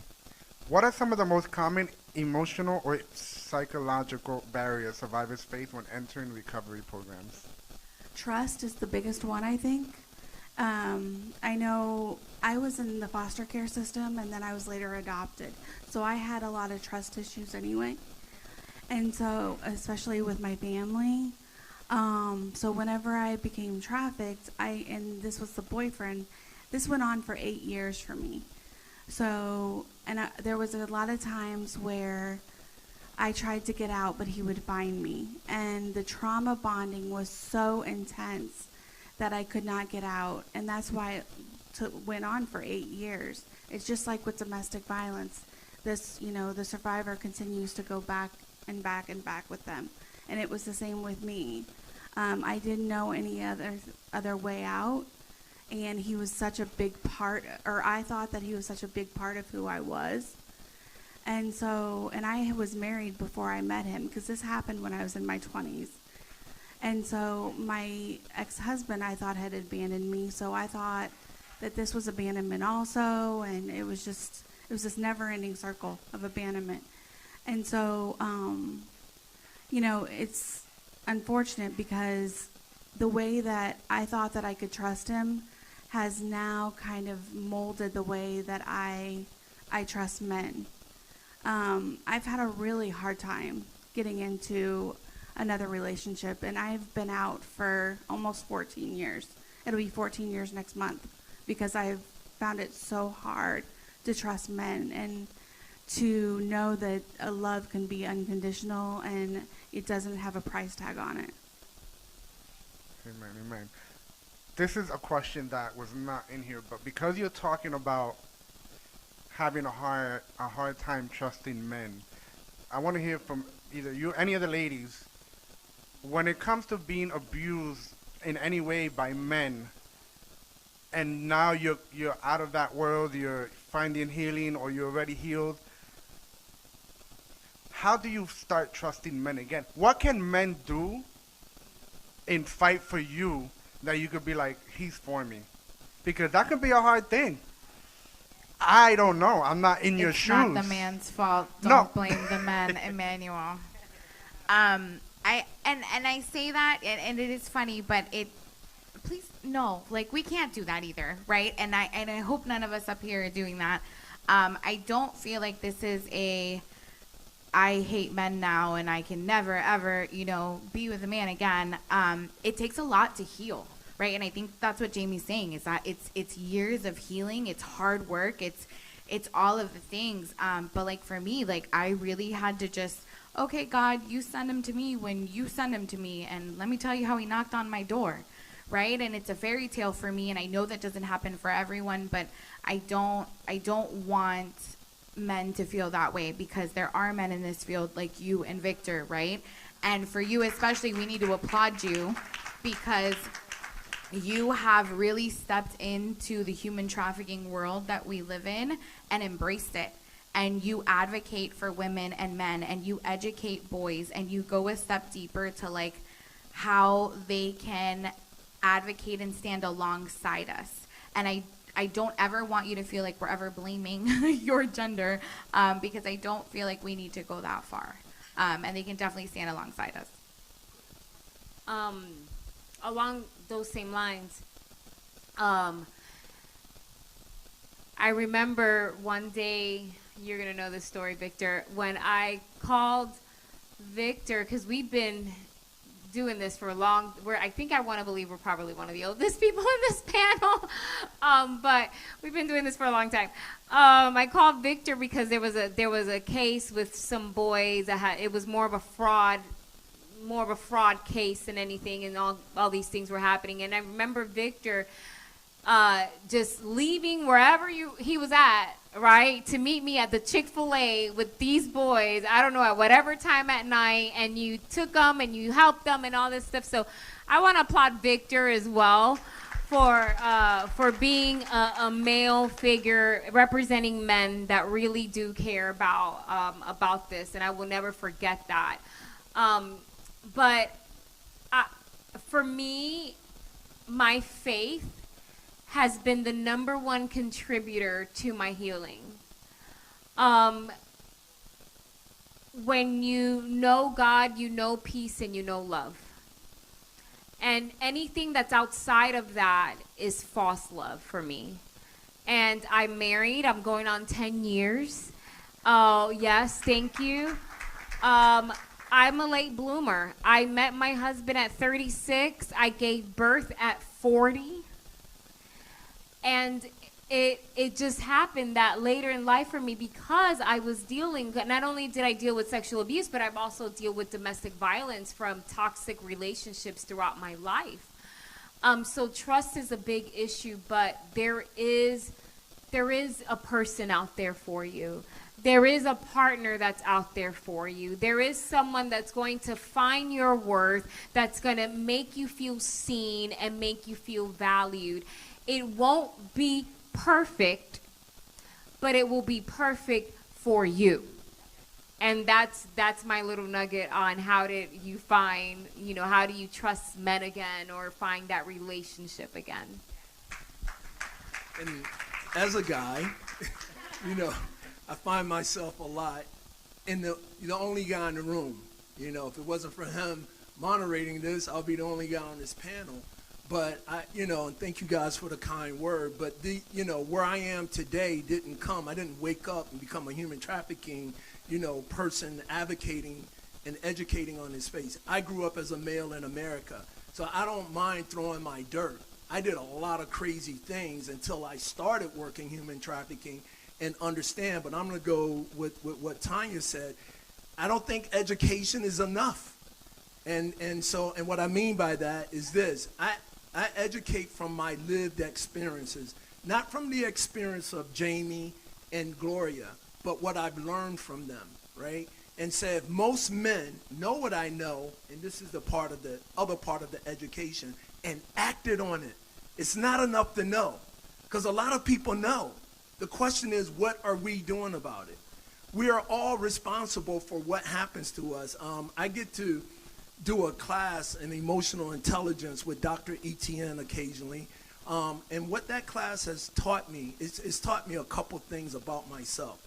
What are some of the most common emotional or psychological barriers survivors face when entering recovery programs? Trust is the biggest one, I think. I know I was in the foster care system, and then I was later adopted. So I had a lot of trust issues anyway. And so, especially with my family, So whenever I became trafficked, and this was the boyfriend, this went on for 8 years for me. So, there was a lot of times where I tried to get out, but he would find me. And the trauma bonding was so intense that I could not get out. And that's why it went on for 8 years. It's just like with domestic violence. The survivor continues to go back and back and back with them. And it was the same with me. I didn't know any other way out. And he was such a big part, or I thought that he was such a big part of who I was. And I was married before I met him, because this happened when I was in my 20s. And so my ex-husband, I thought, had abandoned me. So I thought that this was abandonment also, and it was this never-ending circle of abandonment. And so, it's unfortunate because the way that I thought that I could trust him has now kind of molded the way that I trust men. I've had a really hard time getting into another relationship, and I've been out for almost 14 years. It'll be 14 years next month, because I've found it so hard to trust men and to know that a love can be unconditional and it doesn't have a price tag on it. Amen, amen. This is a question that was not in here, but because you're talking about having a hard time trusting men, I want to hear from either you, any of the ladies, when it comes to being abused in any way by men, and now you're out of that world, you're finding healing, or you're already healed, how do you start trusting men again? What can men do and fight for you that you could be like, he's for me? Because that could be a hard thing. I don't know. I'm not in your shoes. It's not the man's fault. Don't blame the man, Emmanuel. I say that, and it is funny, but please, no, like, we can't do that either, right? And I hope none of us up here are doing that. I don't feel like this is I hate men now and I can never, ever, be with a man again. It takes a lot to heal, right? And I think that's what Jamie's saying, is that it's years of healing. It's hard work. It's all of the things. But like for me, like I really had to just, okay, God, you send him to me when you send him to me. And let me tell you how he knocked on my door, right? And it's a fairy tale for me. And I know that doesn't happen for everyone, but I don't want men to feel that way, because there are men in this field like you and Victor, right? And for you especially, we need to applaud you, because you have really stepped into the human trafficking world that we live in and embraced it. And you advocate for women and men, and you educate boys, and you go a step deeper to like how they can advocate and stand alongside us. And I don't ever want you to feel like we're ever blaming your gender, because I don't feel like we need to go that far. And they can definitely stand alongside us. Along those same lines, I remember one day, you're going to know this story, Victor, when I called Victor, because we've been doing this for a long, I think I want to believe we're probably one of the oldest people in this panel, but we've been doing this for a long time. I called Victor because there was a case with some boys that it was more of a fraud case than anything, and all these things were happening. And I remember Victor just leaving wherever he was at, right, to meet me at the Chick-fil-A with these boys, I don't know, at whatever time at night, and you took them and you helped them and all this stuff. So I want to applaud Victor as well for being a male figure representing men that really do care about this, and I will never forget that. But for me, my faith has been the number one contributor to my healing. When you know God, you know peace and you know love. And anything that's outside of that is false love for me. And I'm married. I'm going on 10 years. Oh, yes, thank you. I'm a late bloomer. I met my husband at 36. I gave birth at 40. And it just happened that later in life for me, because I was dealing, not only did I deal with sexual abuse, but I've also dealt with domestic violence from toxic relationships throughout my life. So trust is a big issue, but there is a person out there for you. There is a partner that's out there for you. There is someone that's going to find your worth, that's going to make you feel seen and make you feel valued. It won't be perfect, but it will be perfect for you. And that's my little nugget on how did you find, how do you trust men again or find that relationship again? And as a guy, I find myself a lot in the only guy in the room. If it wasn't for him moderating this, I'll be the only guy on this panel. But and thank you guys for the kind word. But where I am today didn't come. I didn't wake up and become a human trafficking, person advocating and educating on this space. I grew up as a male in America, so I don't mind throwing my dirt. I did a lot of crazy things until I started working human trafficking and understand. But I'm going to go with what Tanya said. I don't think education is enough. And what I mean by that is this. I educate from my lived experiences, not from the experience of Jamie and Gloria, but what I've learned from them, right? And say if most men know what I know, and this is the other part of the education, and acted on it, it's not enough to know, because a lot of people know. The question is, what are we doing about it? We are all responsible for what happens to us. I get to do a class in emotional intelligence with Dr. Etienne occasionally. And what that class has taught me, it's taught me a couple things about myself.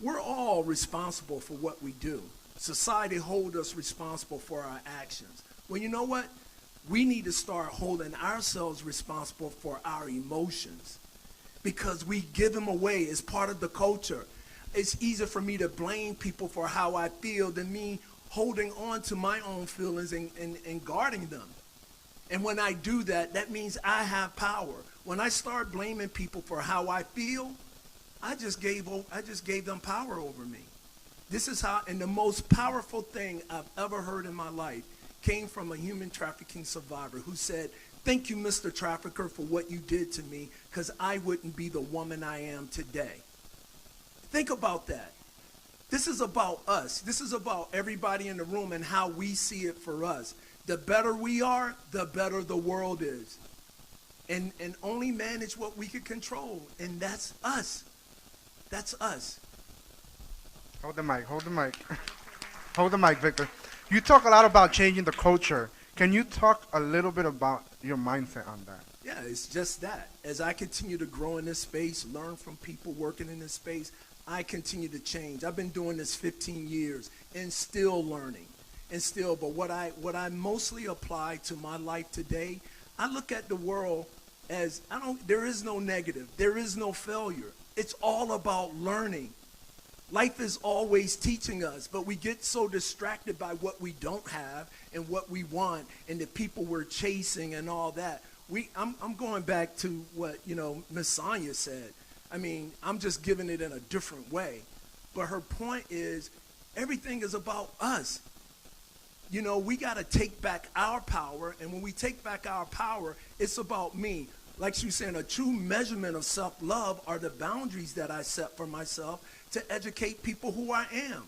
We're all responsible for what we do. Society holds us responsible for our actions. Well, you know what? We need to start holding ourselves responsible for our emotions, because we give them away as part of the culture. It's easier for me to blame people for how I feel than me holding on to my own feelings and guarding them. And when I do that, that means I have power. When I start blaming people for how I feel, I just gave them power over me. This is how, and the most powerful thing I've ever heard in my life came from a human trafficking survivor who said, "Thank you, Mr. Trafficker, for what you did to me, because I wouldn't be the woman I am today." Think about that. This is about us. This is about everybody in the room and how we see it for us. The better we are, the better the world is. And only manage what we can control, and that's us. That's us. Hold the mic, hold the mic. Hold the mic, Victor. You talk a lot about changing the culture. Can you talk a little bit about your mindset on that? Yeah, it's just that. As I continue to grow in this space, learn from people working in this space, I continue to change. I've been doing this 15 years and still learning. But what I mostly apply to my life today, I look at the world as there is no negative. There is no failure. It's all about learning. Life is always teaching us, but we get so distracted by what we don't have and what we want and the people we're chasing and all that. I'm going back to what, Miss Sonia said. I mean, I'm just giving it in a different way. But her point is, everything is about us. We got to take back our power, and when we take back our power, it's about me. Like she was saying, a true measurement of self-love are the boundaries that I set for myself to educate people who I am.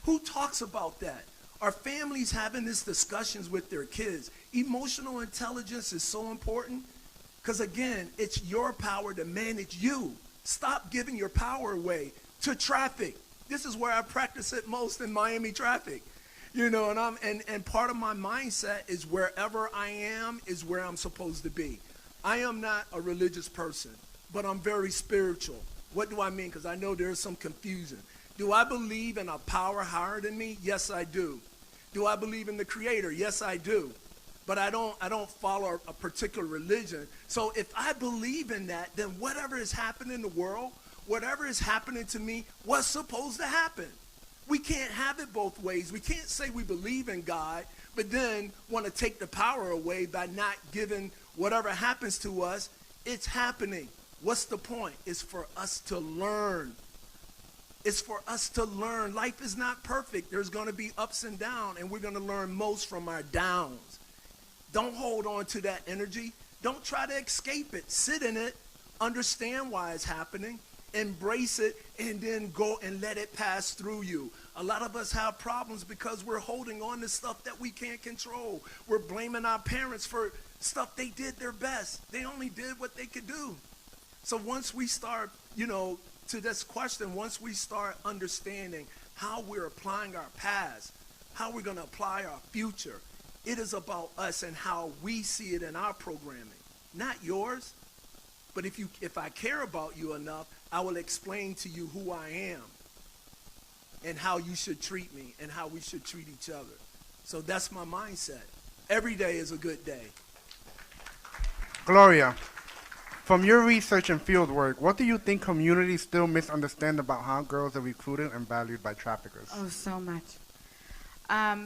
Who talks about that? Are families having these discussions with their kids? Emotional intelligence is so important because, again, it's your power to manage you. Stop giving your power away to traffic. This is where I practice it most, in Miami traffic. And part of my mindset is wherever I am is where I'm supposed to be. I am not a religious person, but I'm very spiritual. What do I mean? Because I know there's some confusion. Do I believe in a power higher than me? Yes, I do. Do I believe in the Creator? Yes, I do. But I don't follow a particular religion. So if I believe in that, then whatever is happening in the world, whatever is happening to me, what's supposed to happen? We can't have it both ways. We can't say we believe in God, but then want to take the power away by not giving whatever happens to us. It's happening. What's the point? It's for us to learn. It's for us to learn. Life is not perfect. There's going to be ups and downs, and we're going to learn most from our downs. Don't hold on to that energy. Don't try to escape it. Sit in it. Understand why it's happening. Embrace it, and then go and let it pass through you. A lot of us have problems because we're holding on to stuff that we can't control. We're blaming our parents for stuff they did their best. They only did what they could do. So once we start, to this question, once we start understanding how we're applying our past, how we're going to apply our future, it is about us and how we see it in our programming, not yours. But if I care about you enough, I will explain to you who I am and how you should treat me and how we should treat each other. So that's my mindset. Every day is a good day. Gloria, from your research and field work, what do you think communities still misunderstand about how girls are recruited and valued by traffickers? Oh, so much.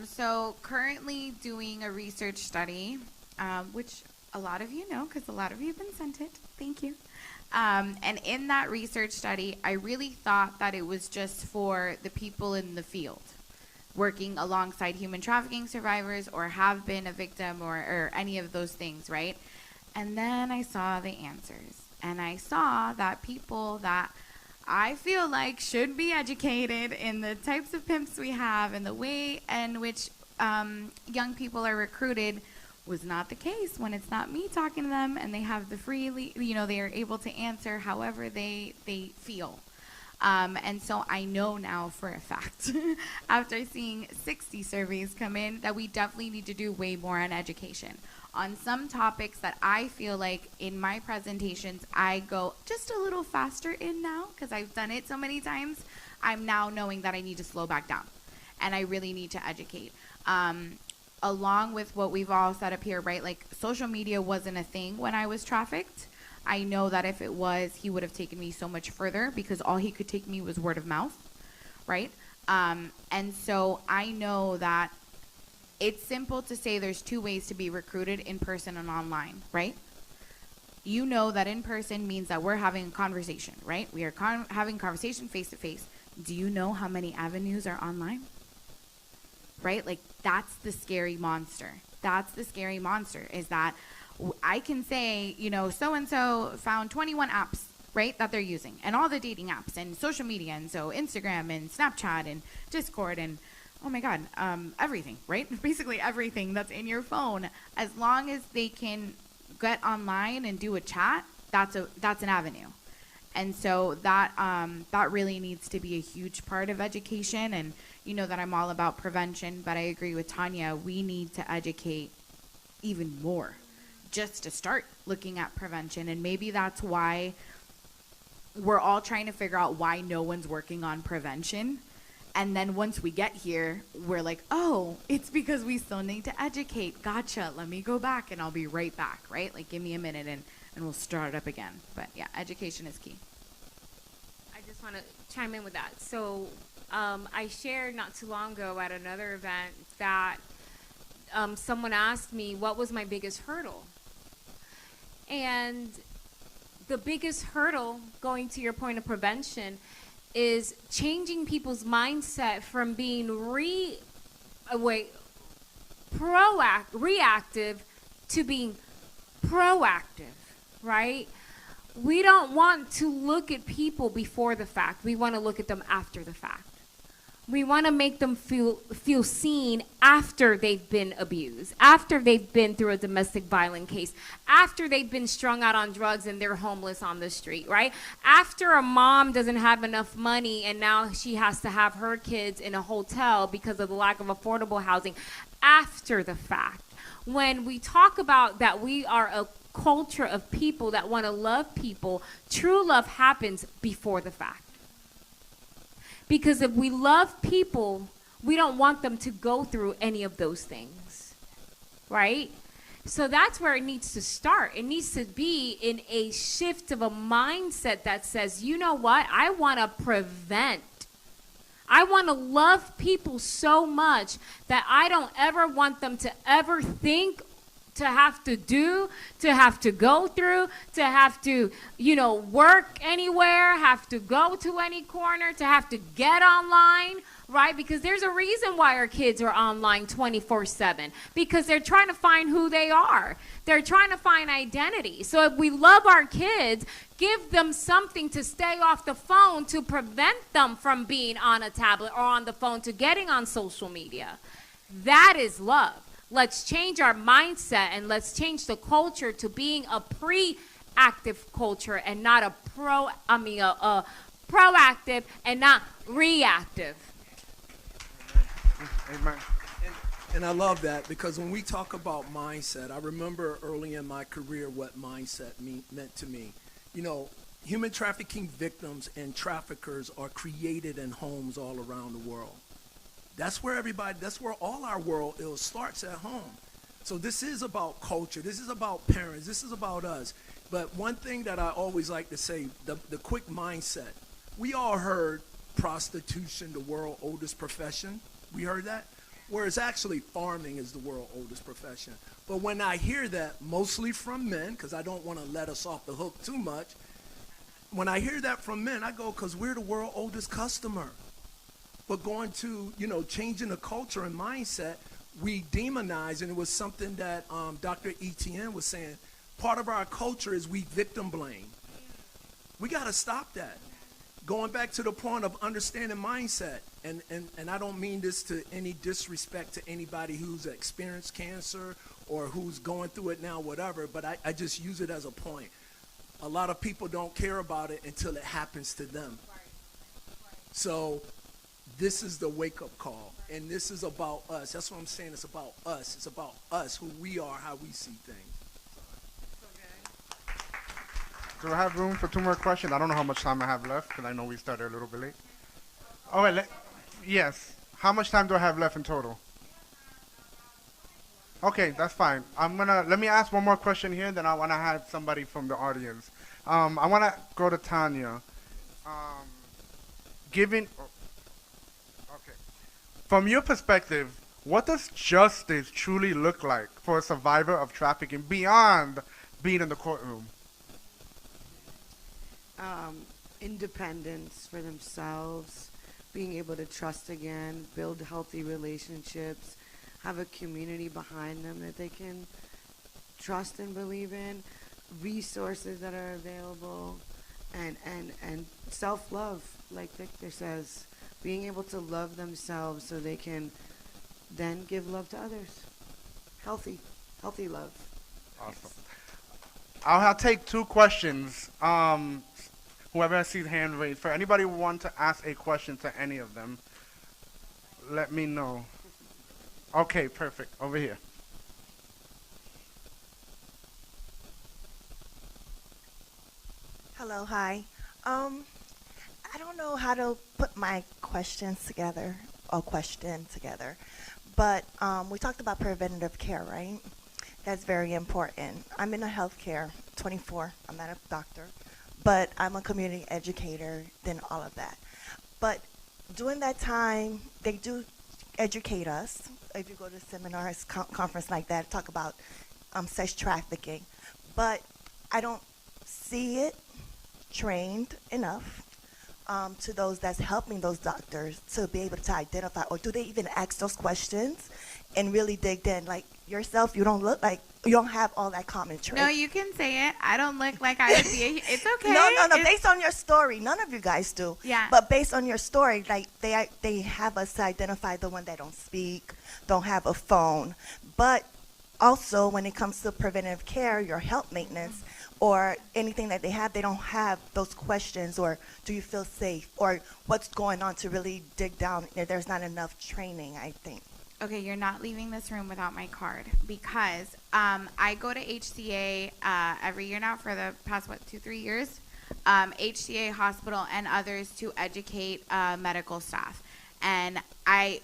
So currently doing a research study, which a lot of you know because a lot of you have been sent it. Thank you. And in that research study, I really thought that it was just for the people in the field working alongside human trafficking survivors or have been a victim or any of those things, right? And then I saw the answers. And I saw that people that I feel like should be educated in the types of pimps we have and the way in which young people are recruited was not the case when it's not me talking to them and they have the freely, they are able to answer however they feel. And so I know now for a fact, after seeing 60 surveys come in, that we definitely need to do way more on education. On some topics that I feel like in my presentations, I go just a little faster in now because I've done it so many times. I'm now knowing that I need to slow back down and I really need to educate. Along with what we've all set up here, right? Like social media wasn't a thing when I was trafficked. I know that if it was, he would have taken me so much further because all he could take me was word of mouth, right? And so I know that it's simple to say there's two ways to be recruited, in person and online, right? You know that in person means that we're having a conversation, right? We are having conversation face to face. Do you know how many avenues are online? Right? Like that's the scary monster. That's the scary monster is that I can say, so-and-so found 21 apps, right, that they're using and all the dating apps and social media. And so Instagram and Snapchat and Discord and, oh my God, everything, right? Basically everything that's in your phone. As long as they can get online and do a chat, that's an avenue. And so that really needs to be a huge part of education. And you know that I'm all about prevention, but I agree with Tanya. We need to educate even more just to start looking at prevention. And maybe that's why we're all trying to figure out why no one's working on prevention. And then once we get here, we're like, oh, it's because we still need to educate. Gotcha. Let me go back and I'll be right back, right? Like give me a minute and we'll start up again. But yeah, education is key. I just want to chime in with that. So I shared not too long ago at another event that someone asked me what was my biggest hurdle. And the biggest hurdle, going to your point of prevention, is changing people's mindset from being reactive to being proactive, right? We don't want to look at people before the fact. We want to look at them after the fact. We want to make them feel seen after they've been abused, after they've been through a domestic violence case, after they've been strung out on drugs and they're homeless on the street, right? After a mom doesn't have enough money and now she has to have her kids in a hotel because of the lack of affordable housing, after the fact. When we talk about that we are a culture of people that want to love people, true love happens before the fact. Because if we love people, we don't want them to go through any of those things, right? So that's where it needs to start. It needs to be in a shift of a mindset that says, you know what? I want to prevent. I want to love people so much that I don't ever want them to ever think, to have to do, to have to go through, to have to, work anywhere, have to go to any corner, to have to get online, right? Because there's a reason why our kids are online 24/7, because they're trying to find who they are. They're trying to find identity. So if we love our kids, give them something to stay off the phone to prevent them from being on a tablet or on the phone, to getting on social media. That is love. Let's change our mindset, and let's change the culture to being a pre-active culture and not a proactive and not reactive. Amen. And I love that, because when we talk about mindset, I remember early in my career what mindset meant to me. Human trafficking victims and traffickers are created in homes all around the world. That's where all our world starts at home. So this is about culture. This is about parents. This is about us. But one thing that I always like to say, the quick mindset. We all heard prostitution, the world's oldest profession. We heard that? Whereas actually farming is the world's oldest profession. But when I hear that, mostly from men, because I don't want to let us off the hook too much, when I hear that from men, I go, because we're the world's oldest customer. But going to, changing the culture and mindset, we demonize, and it was something that Dr. Etienne was saying, part of our culture is we victim blame. We got to stop that. Going back to the point of understanding mindset, and I don't mean this to any disrespect to anybody who's experienced cancer or who's going through it now, whatever, but I just use it as a point. A lot of people don't care about it until it happens to them. So this is the wake-up call, and this is about us. That's what I'm saying. It's about us. It's about us, who we are, how we see things. Do I have room for 2 more questions? I don't know how much time I have left, because I know we started a little bit late. Oh, wait, yes. How much time do I have left in total? Okay, that's fine. Let me ask one more question here, then I want to have somebody from the audience. I want to go to Tanya. From your perspective, what does justice truly look like for a survivor of trafficking beyond being in the courtroom? Independence for themselves, being able to trust again, build healthy relationships, have a community behind them that they can trust and believe in, resources that are available, and self-love, like Victor says, being able to love themselves so they can then give love to others. Healthy love. Awesome. I'll take 2 questions. Whoever sees hand raised. For anybody who wants to ask a question to any of them, let me know. Okay, perfect. Over here. Hello, hi. I don't know how to put my questions together, but we talked about preventative care, right? That's very important. I'm in a healthcare, 24. I'm not a doctor, but I'm a community educator, then all of that. But during that time, they do educate us. If you go to seminars, conference like that, talk about sex trafficking. But I don't see it trained enough to those that's helping those doctors to be able to identify, or do they even ask those questions and really dig in? Like yourself, you don't have all that common trait. No, you can say it. I don't look like I would be. It's okay. No. Based on your story, none of you guys do. Yeah. But based on your story, like they have us to identify the one that don't speak, don't have a phone. But also, when it comes to preventive care, your health maintenance, or anything that they have, they don't have those questions, or do you feel safe, or what's going on, to really dig down. There's not enough training, I think. Okay, you're not leaving this room without my card, because I go to HCA every year now for the past, 2-3 years, HCA Hospital and others, to educate medical staff. And I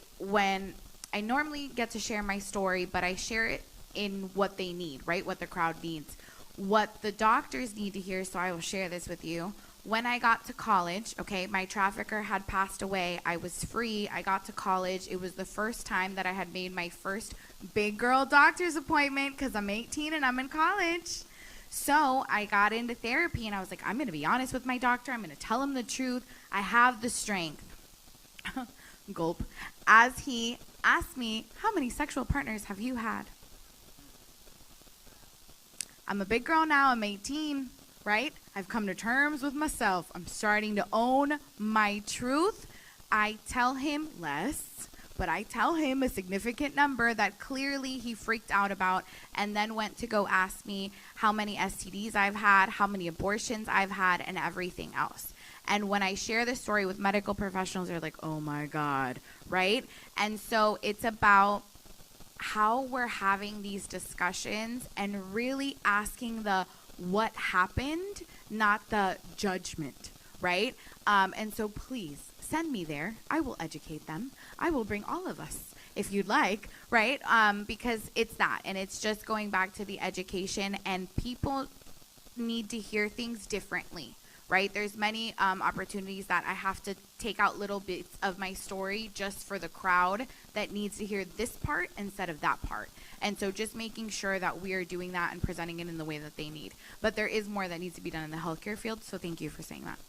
normally get to share my story, but I share it in what they need, right? What the crowd needs. What the doctors need to hear, so I will share this with you. When I got to college, okay, my trafficker had passed away. I was free. I got to college. It was the first time that I had made my first big girl doctor's appointment because I'm 18 and I'm in college. So I got into therapy and I was like, I'm going to be honest with my doctor. I'm going to tell him the truth. I have the strength. Gulp. As he asked me, how many sexual partners have you had? I'm a big girl now. I'm 18, right? I've come to terms with myself. I'm starting to own my truth. I tell him less, but I tell him a significant number that clearly he freaked out about, and then went to go ask me how many STDs I've had, how many abortions I've had, and everything else. And when I share this story with medical professionals, they're like, oh my God, right? And so it's about how we're having these discussions and really asking the what happened, not the judgment, right? And so please send me there. I will educate them. I will bring all of us if you'd like, right? Because it's that, and it's just going back to the education, and people need to hear things differently, right? There's many opportunities that I have to take out little bits of my story just for the crowd that needs to hear this part instead of that part. And so just making sure that we are doing that and presenting it in the way that they need. But there is more that needs to be done in the healthcare field, so thank you for saying that.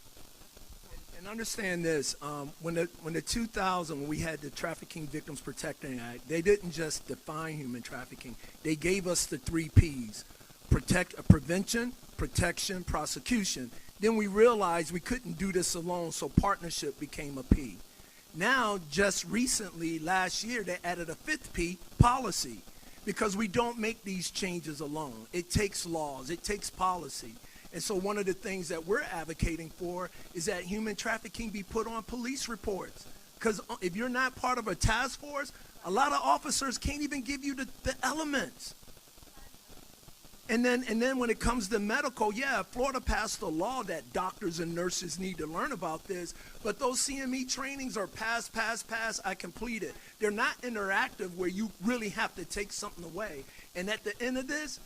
And understand this, when the 2000, when we had the Trafficking Victims Protecting Act, they didn't just define human trafficking. They gave us the 3 Ps: prevention, protection, prosecution. Then we realized we couldn't do this alone, so partnership became a P. Now, just recently, last year, they added a 5th P, policy, because we don't make these changes alone. It takes laws, it takes policy. And so one of the things that we're advocating for is that human trafficking be put on police reports. Because if you're not part of a task force, a lot of officers can't even give you the elements. And then when it comes to medical, yeah, Florida passed a law that doctors and nurses need to learn about this, but those CME trainings are pass, I complete it. They're not interactive where you really have to take something away. And at the end of this,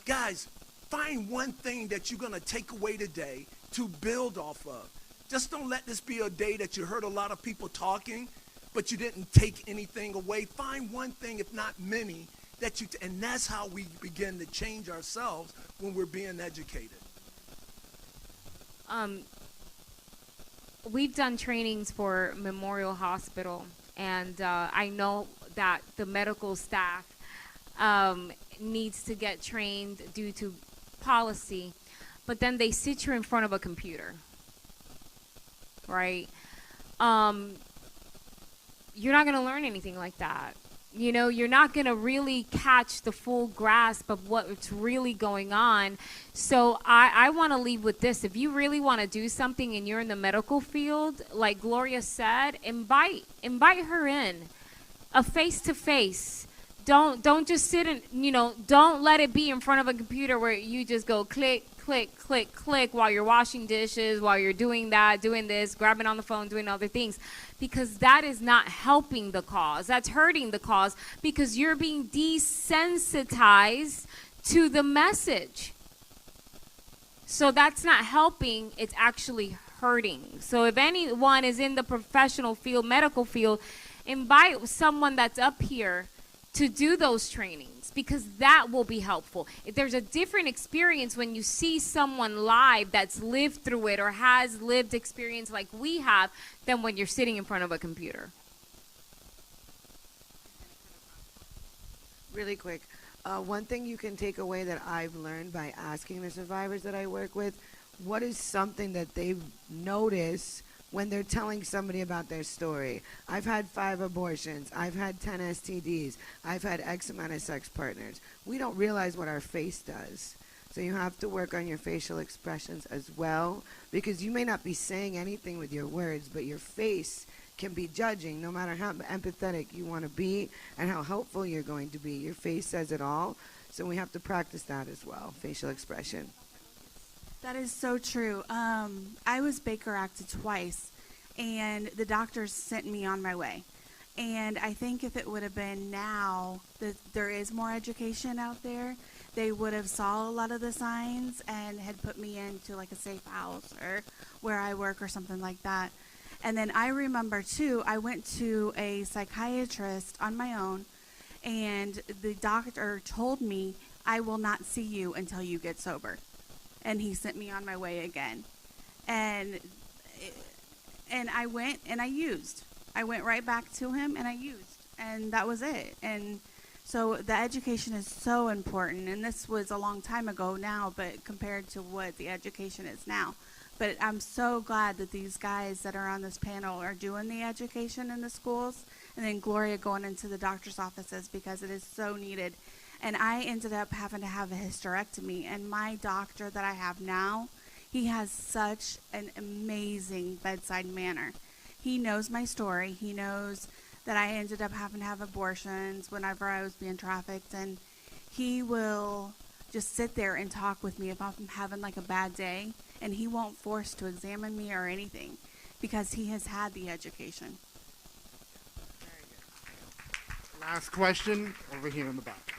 guys, find one thing that you're going to take away today to build off of. Just don't let this be a day that you heard a lot of people talking, but you didn't take anything away. Find one thing, if not many, that you and that's how we begin to change ourselves when we're being educated. We've done trainings for Memorial Hospital, and I know that the medical staff needs to get trained due to policy, but then they sit you in front of a computer, right? You're not going to learn anything like that. You know, you're not going to really catch the full grasp of what's really going on. So I want to leave with this. If you really want to do something and you're in the medical field, like Gloria said, invite her in, a face-to-face. Don't just sit and, don't let it be in front of a computer where you just go click, click, click, click while you're washing dishes, while you're doing that, doing this, grabbing on the phone, doing other things. Because that is not helping the cause. That's hurting the cause because you're being desensitized to the message. So that's not helping, it's actually hurting. So if anyone is in the professional field, medical field, invite someone that's up here to do those trainings because that will be helpful. If there's a different experience when you see someone live that's lived through it or has lived experience like we have than when you're sitting in front of a computer. Really quick, one thing you can take away that I've learned by asking the survivors that I work with, what is something that they've noticed when they're telling somebody about their story. I've had 5 abortions. I've had 10 STDs. I've had X amount of sex partners. We don't realize what our face does. So you have to work on your facial expressions as well, because you may not be saying anything with your words, but your face can be judging no matter how empathetic you want to be and how helpful you're going to be. Your face says it all. So we have to practice that as well, facial expression. That is so true. I was Baker Acted twice, and the doctors sent me on my way. And I think if it would have been now that there is more education out there, they would have saw a lot of the signs and had put me into like a safe house or where I work or something like that. And then I remember too, I went to a psychiatrist on my own, and the doctor told me, I will not see you until you get sober. And he sent me on my way again. And I went and I used. I went right back to him and I used. And that was it. And so the education is so important. And this was a long time ago now, but compared to what the education is now. But I'm so glad that these guys that are on this panel are doing the education in the schools, and then Gloria going into the doctor's offices, because it is so needed. And I ended up having to have a hysterectomy, and my doctor that I have now, he has such an amazing bedside manner. He knows my story. He knows that I ended up having to have abortions whenever I was being trafficked, and he will just sit there and talk with me if I'm having like a bad day, and he won't force to examine me or anything because he has had the education. Last question over here in the back.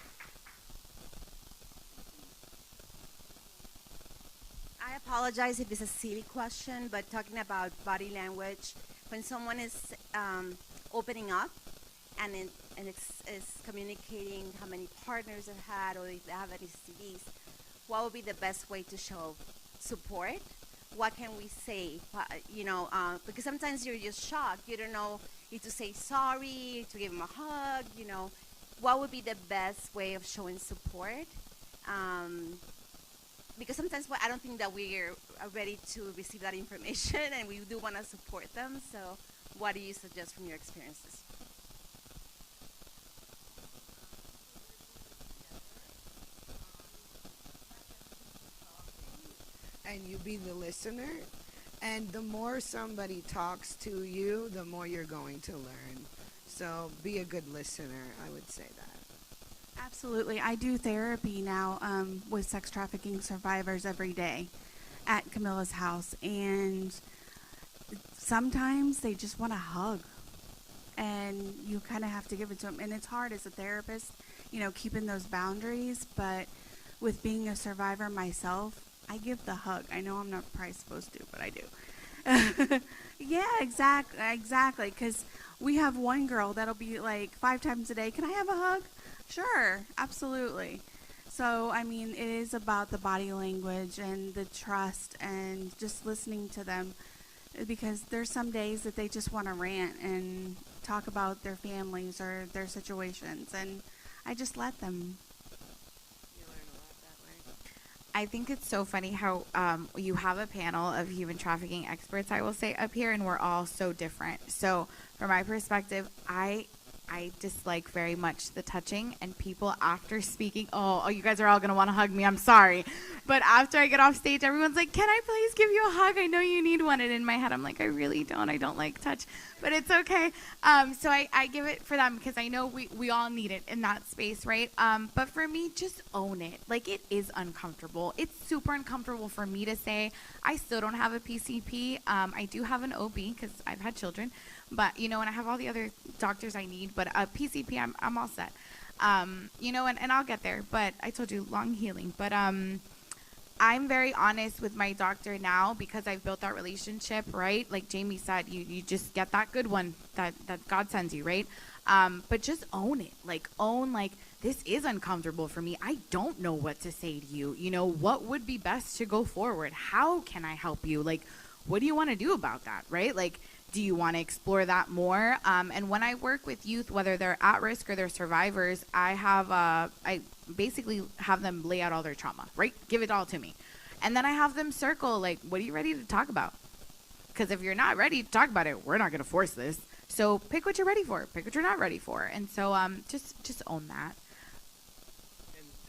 I apologize if it's a silly question, but talking about body language, when someone is opening up and is communicating how many partners they've had or if they have any CDs, what would be the best way to show support? What can we say? Because sometimes you're just shocked. You don't know if to say sorry, to give them a hug, What would be the best way of showing support? Because sometimes I don't think that we are ready to receive that information, and we do want to support them. So what do you suggest from your experiences? And you be the listener. And the more somebody talks to you, the more you're going to learn. So be a good listener, I would say that. Absolutely. I do therapy now with sex trafficking survivors every day at Camilla's house. And sometimes they just want a hug. And you kind of have to give it to them. And it's hard as a therapist, keeping those boundaries. But with being a survivor myself, I give the hug. I know I'm not probably supposed to, but I do. Yeah, exactly. Because we have one girl that'll be like 5 times a day, can I have a hug? Sure, absolutely. So, it is about the body language and the trust and just listening to them, because there's some days that they just want to rant and talk about their families or their situations, and I just let them. I think it's so funny how you have a panel of human trafficking experts, I will say, up here, and we're all so different. So from my perspective, I dislike very much the touching, and people after speaking, oh, you guys are all going to want to hug me. I'm sorry. But after I get off stage, everyone's like, can I please give you a hug? I know you need one. And in my head, I'm like, I really don't. I don't like touch. But it's okay. So I give it for them because I know we all need it in that space, right? But for me, just own it. Like, it is uncomfortable. It's super uncomfortable for me to say I still don't have a PCP. I do have an OB because I've had children. But, and I have all the other doctors I need. But a PCP, I'm all set. And I'll get there. But I told you, long healing. But I'm very honest with my doctor now because I've built that relationship, right? Like Jamie said, you just get that good one that God sends you, right? But just own it. Own, this is uncomfortable for me. I don't know what to say to you. What would be best to go forward? How can I help you? What do you want to do about that, right? Do you want to explore that more? And when I work with youth, whether they're at risk or they're survivors, I basically have them lay out all their trauma, right? Give it all to me. And then I have them circle, what are you ready to talk about? Because if you're not ready to talk about it, we're not going to force this. So pick what you're ready for. Pick what you're not ready for. And so just own that.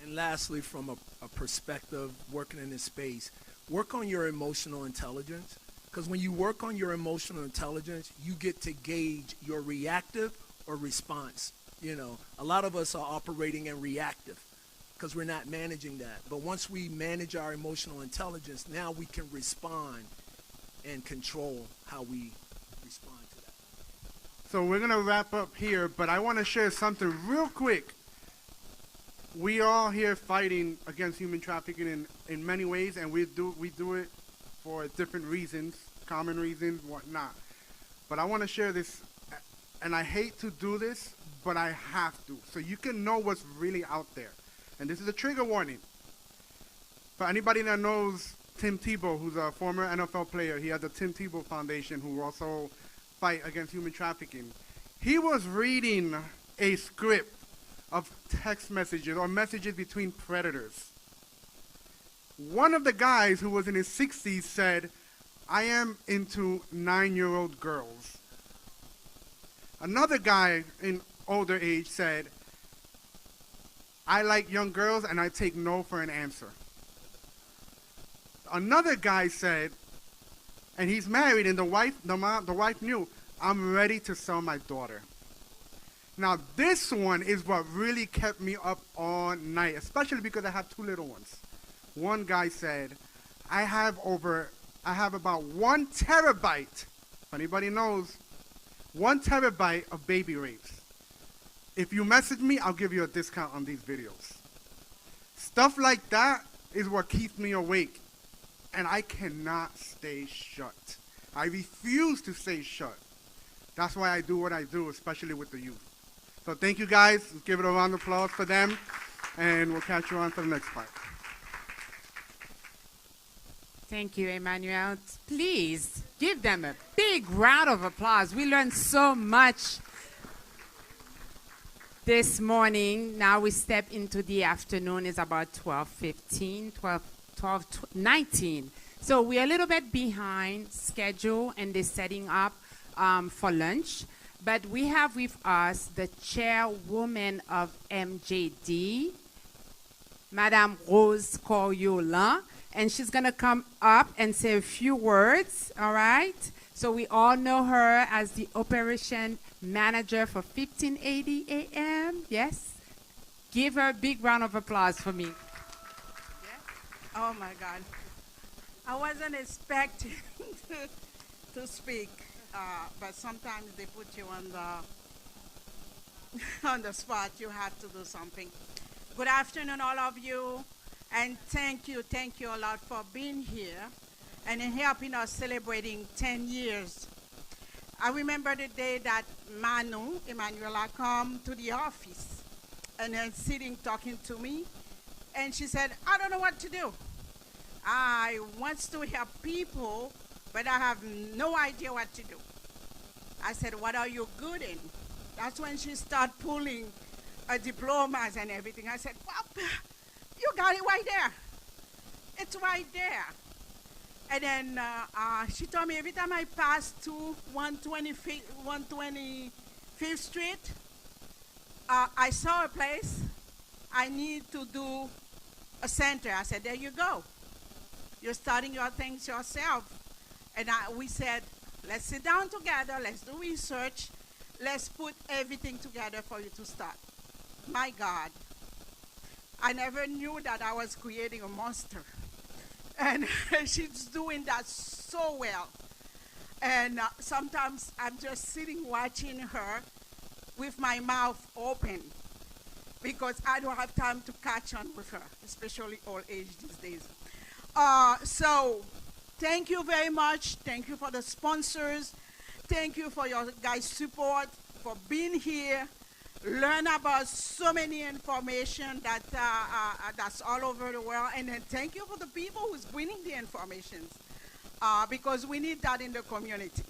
And lastly, from a perspective working in this space, work on your emotional intelligence. Because when you work on your emotional intelligence, you get to gauge your reactive or response. A lot of us are operating in reactive because we're not managing that. But once we manage our emotional intelligence, now we can respond and control how we respond to that. So we're going to wrap up here, but I want to share something real quick. we are here fighting against human trafficking in many ways, and we do it for different reasons, common reasons, whatnot. But I want to share this, and I hate to do this, but I have to, so you can know what's really out there. And this is a trigger warning. For anybody that knows Tim Tebow, who's a former NFL player, he had the Tim Tebow Foundation, who also fight against human trafficking. He was reading a script of text messages or messages between predators. One of the guys, who was in his 60s, said, "I am into 9-year-old girls." Another guy in older age said, "I like young girls and I take no for an answer." Another guy said, and he's married, and the wife knew, "I'm ready to sell my daughter." Now this one is what really kept me up all night, especially because I have 2 little ones. One guy said, I have about 1 terabyte, if anybody knows, 1 terabyte of baby rapes. If you message me, I'll give you a discount on these videos. Stuff like that is what keeps me awake. And I cannot stay shut. I refuse to stay shut. That's why I do what I do, especially with the youth. So thank you guys. Let's give it a round of applause for them. And we'll catch you on for the next part. Thank you, Emmanuel. Please give them a big round of applause. We learned so much this morning. Now we step into the afternoon. It's about 12:15, 19. So we're a little bit behind schedule, and they're setting up for lunch. But we have with us the chairwoman of MJD, Madame Rose Coriolan, and she's going to come up and say a few words, all right? So we all know her as the operation manager for 1580 AM, yes? Give her a big round of applause for me. Oh my God. I wasn't expecting to speak, but sometimes they put you on the spot. You have to do something. Good afternoon, all of you, and thank you a lot for being here and in helping us celebrating 10 years. I remember the day that Emanuela, come to the office and then sitting talking to me. And she said, "I don't know what to do. I want to help people, but I have no idea what to do." I said, "What are you good in?" That's when she started pulling diplomas and everything. I said, "Well, you got it right there. It's right there." And then she told me every time I pass to 125th Street, I saw a place I need to do a center. I said, "There you go. You're starting your things yourself." And we said, "Let's sit down together. Let's do research. Let's put everything together for you to start." My God, I never knew that I was creating a monster. And she's doing that so well. And sometimes I'm just sitting watching her with my mouth open, because I don't have time to catch on with her, especially old age these days. So thank you very much. Thank you for the sponsors. Thank you for your guys' support, for being here. Learn about so many information that's all over the world. And then thank you for the people who's bringing the information, because we need that in the community.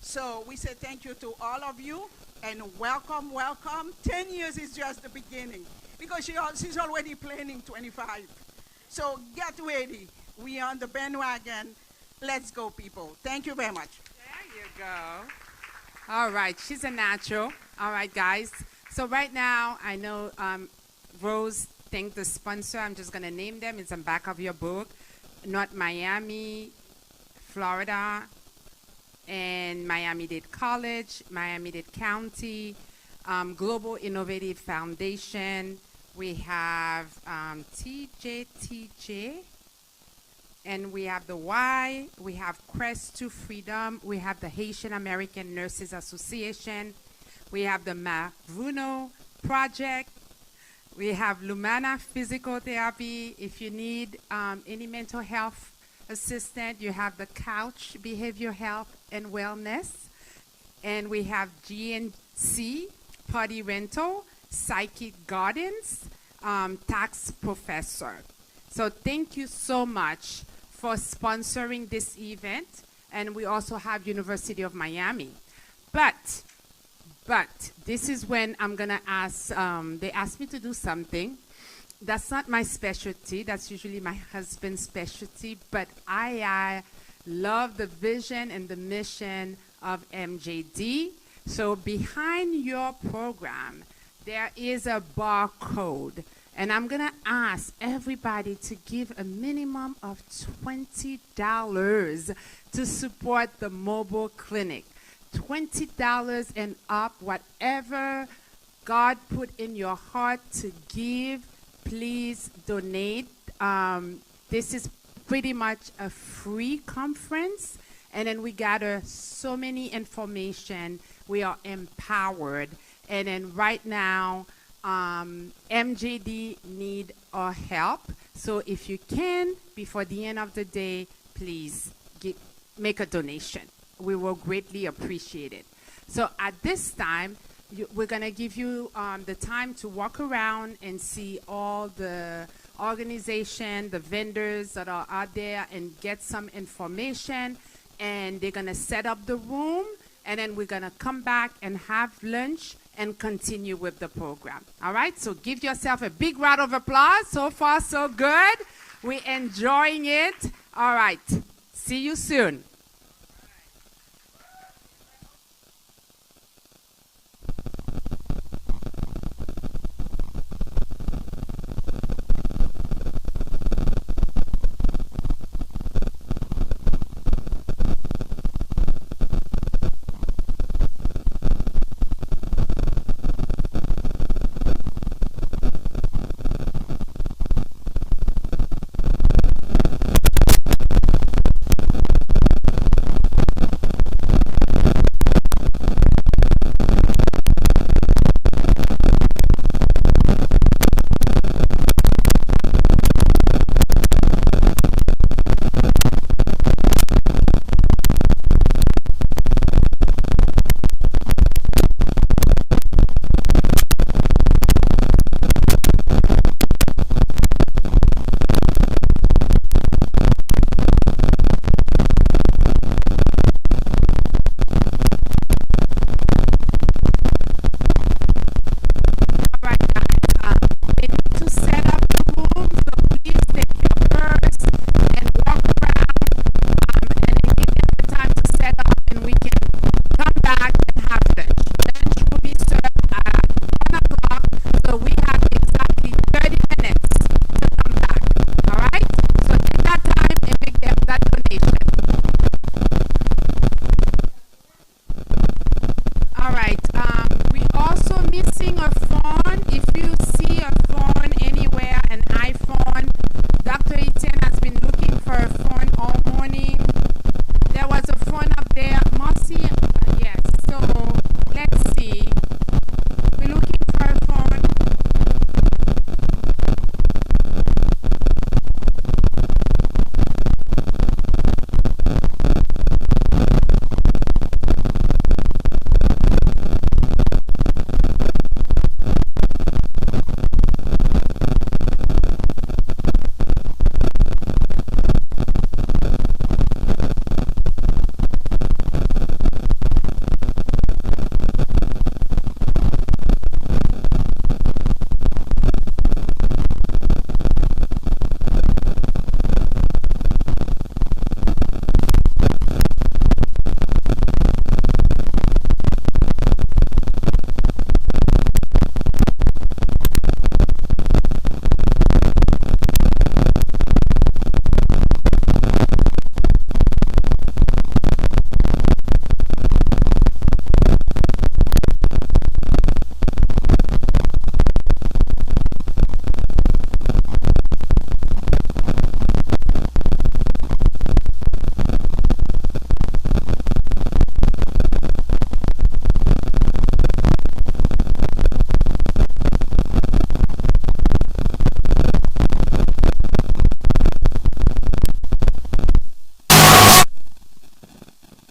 So we say thank you to all of you. And welcome, welcome. 10 years is just the beginning, because she's already planning 25. So get ready. We are on the bandwagon. Let's go, people. Thank you very much. There you go. All right, she's a natural. All right, guys. So right now, I know Rose thanked the sponsor. I'm just going to name them. It's on the back of your book. North Miami, Florida, and Miami-Dade College, Miami-Dade County, Global Innovative Foundation. We have TJTJ, and we have the Y. We have Crest to Freedom. We have the Haitian American Nurses Association. We have the Mavuno Project, We have Lumana Physical Therapy. If you need any mental health assistant, you have the Couch Behavior Health and Wellness. And we have GNC Party Rental, Psychic Gardens, Tax Professor. So thank you so much for sponsoring this event. And we also have University of Miami. But this is when I'm gonna ask, they asked me to do something. That's not my specialty, that's usually my husband's specialty, but I love the vision and the mission of MJD. So behind your program, there is a barcode. And I'm gonna ask everybody to give a minimum of $20 to support the mobile clinic. $20 and up, whatever God put in your heart to give, please donate. This is pretty much a free conference, and then we gather so many information. We are empowered, and then right now, MJD need our help. So if you can, before the end of the day, please make a donation. We will greatly appreciate it. So at this time, we're going to give you the time to walk around and see all the organization, the vendors that are out there, and get some information. And they're going to set up the room, and then we're going to come back and have lunch and continue with the program. All right? So give yourself a big round of applause. So far, so good. We're enjoying it. All right. See you soon.